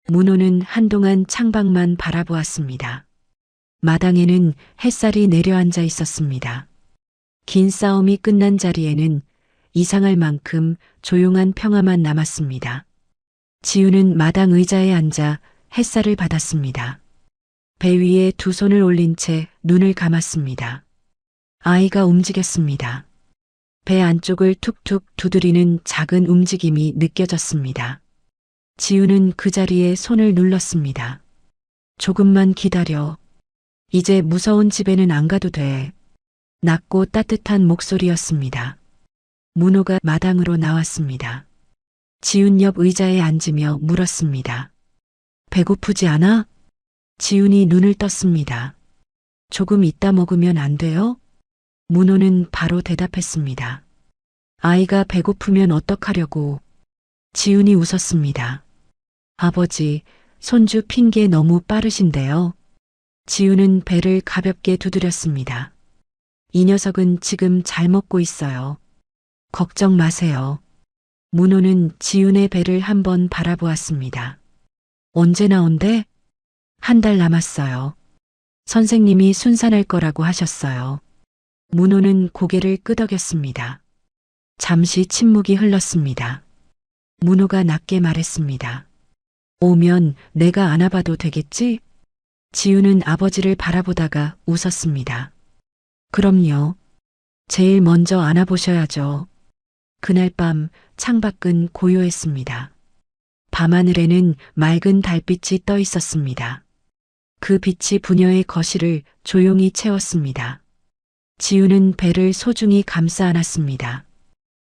문호는 한동안 창밖만 바라보았습니다. 마당에는 햇살이 내려앉아 있었습니다. 긴 싸움이 끝난 자리에는 이상할 만큼 조용한 평화만 남았습니다. 지훈은 마당 의자에 앉아 햇살을 받았습니다. 배 위에 두 손을 올린 채 눈을 감았습니다. 아이가 움직였습니다. 배 안쪽을 툭툭 두드리는 작은 움직임이 느껴졌습니다. 지훈은 그 자리에 손을 눌렀습니다. 조금만 기다려. 이제 무서운 집에는 안 가도 돼. 낮고 따뜻한 목소리였습니다. 문호가 마당으로 나왔습니다. 지훈 옆 의자에 앉으며 물었습니다. 배고프지 않아? 지훈이 눈을 떴습니다. 조금 이따 먹으면 안 돼요? 문호는 바로 대답했습니다. 아이가 배고프면 어떡하려고. 지훈이 웃었습니다. 아버지, 손주 핑계 너무 빠르신데요. 지훈은 배를 가볍게 두드렸습니다. 이 녀석은 지금 잘 먹고 있어요. 걱정 마세요. 문호는 지훈의 배를 한번 바라보았습니다. 언제 나온대? 한 달 남았어요. 선생님이 순산할 거라고 하셨어요. 문호는 고개를 끄덕였습니다. 잠시 침묵이 흘렀습니다. 문호가 낮게 말했습니다. 오면 내가 안아봐도 되겠지? 지훈은 아버지를 바라보다가 웃었습니다. 그럼요. 제일 먼저 안아보셔야죠. 그날 밤 창밖은 고요했습니다. 밤하늘에는 맑은 달빛이 떠 있었습니다. 그 빛이 부녀의 거실을 조용히 채웠습니다. 지훈은 배를 소중히 감싸 안았습니다.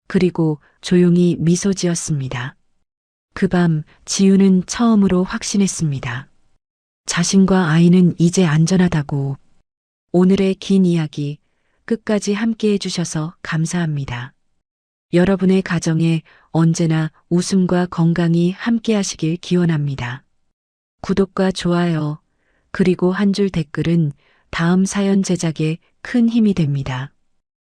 그리고 조용히 미소 지었습니다. 그 밤 지훈은 처음으로 확신했습니다. 자신과 아이는 이제 안전하다고. 오늘의 긴 이야기 끝까지 함께 해주셔서 감사합니다. 여러분의 가정에 언제나 웃음과 건강이 함께 하시길 기원합니다. 구독과 좋아요, 그리고 한 줄 댓글은 다음 사연 제작에 큰 힘이 됩니다.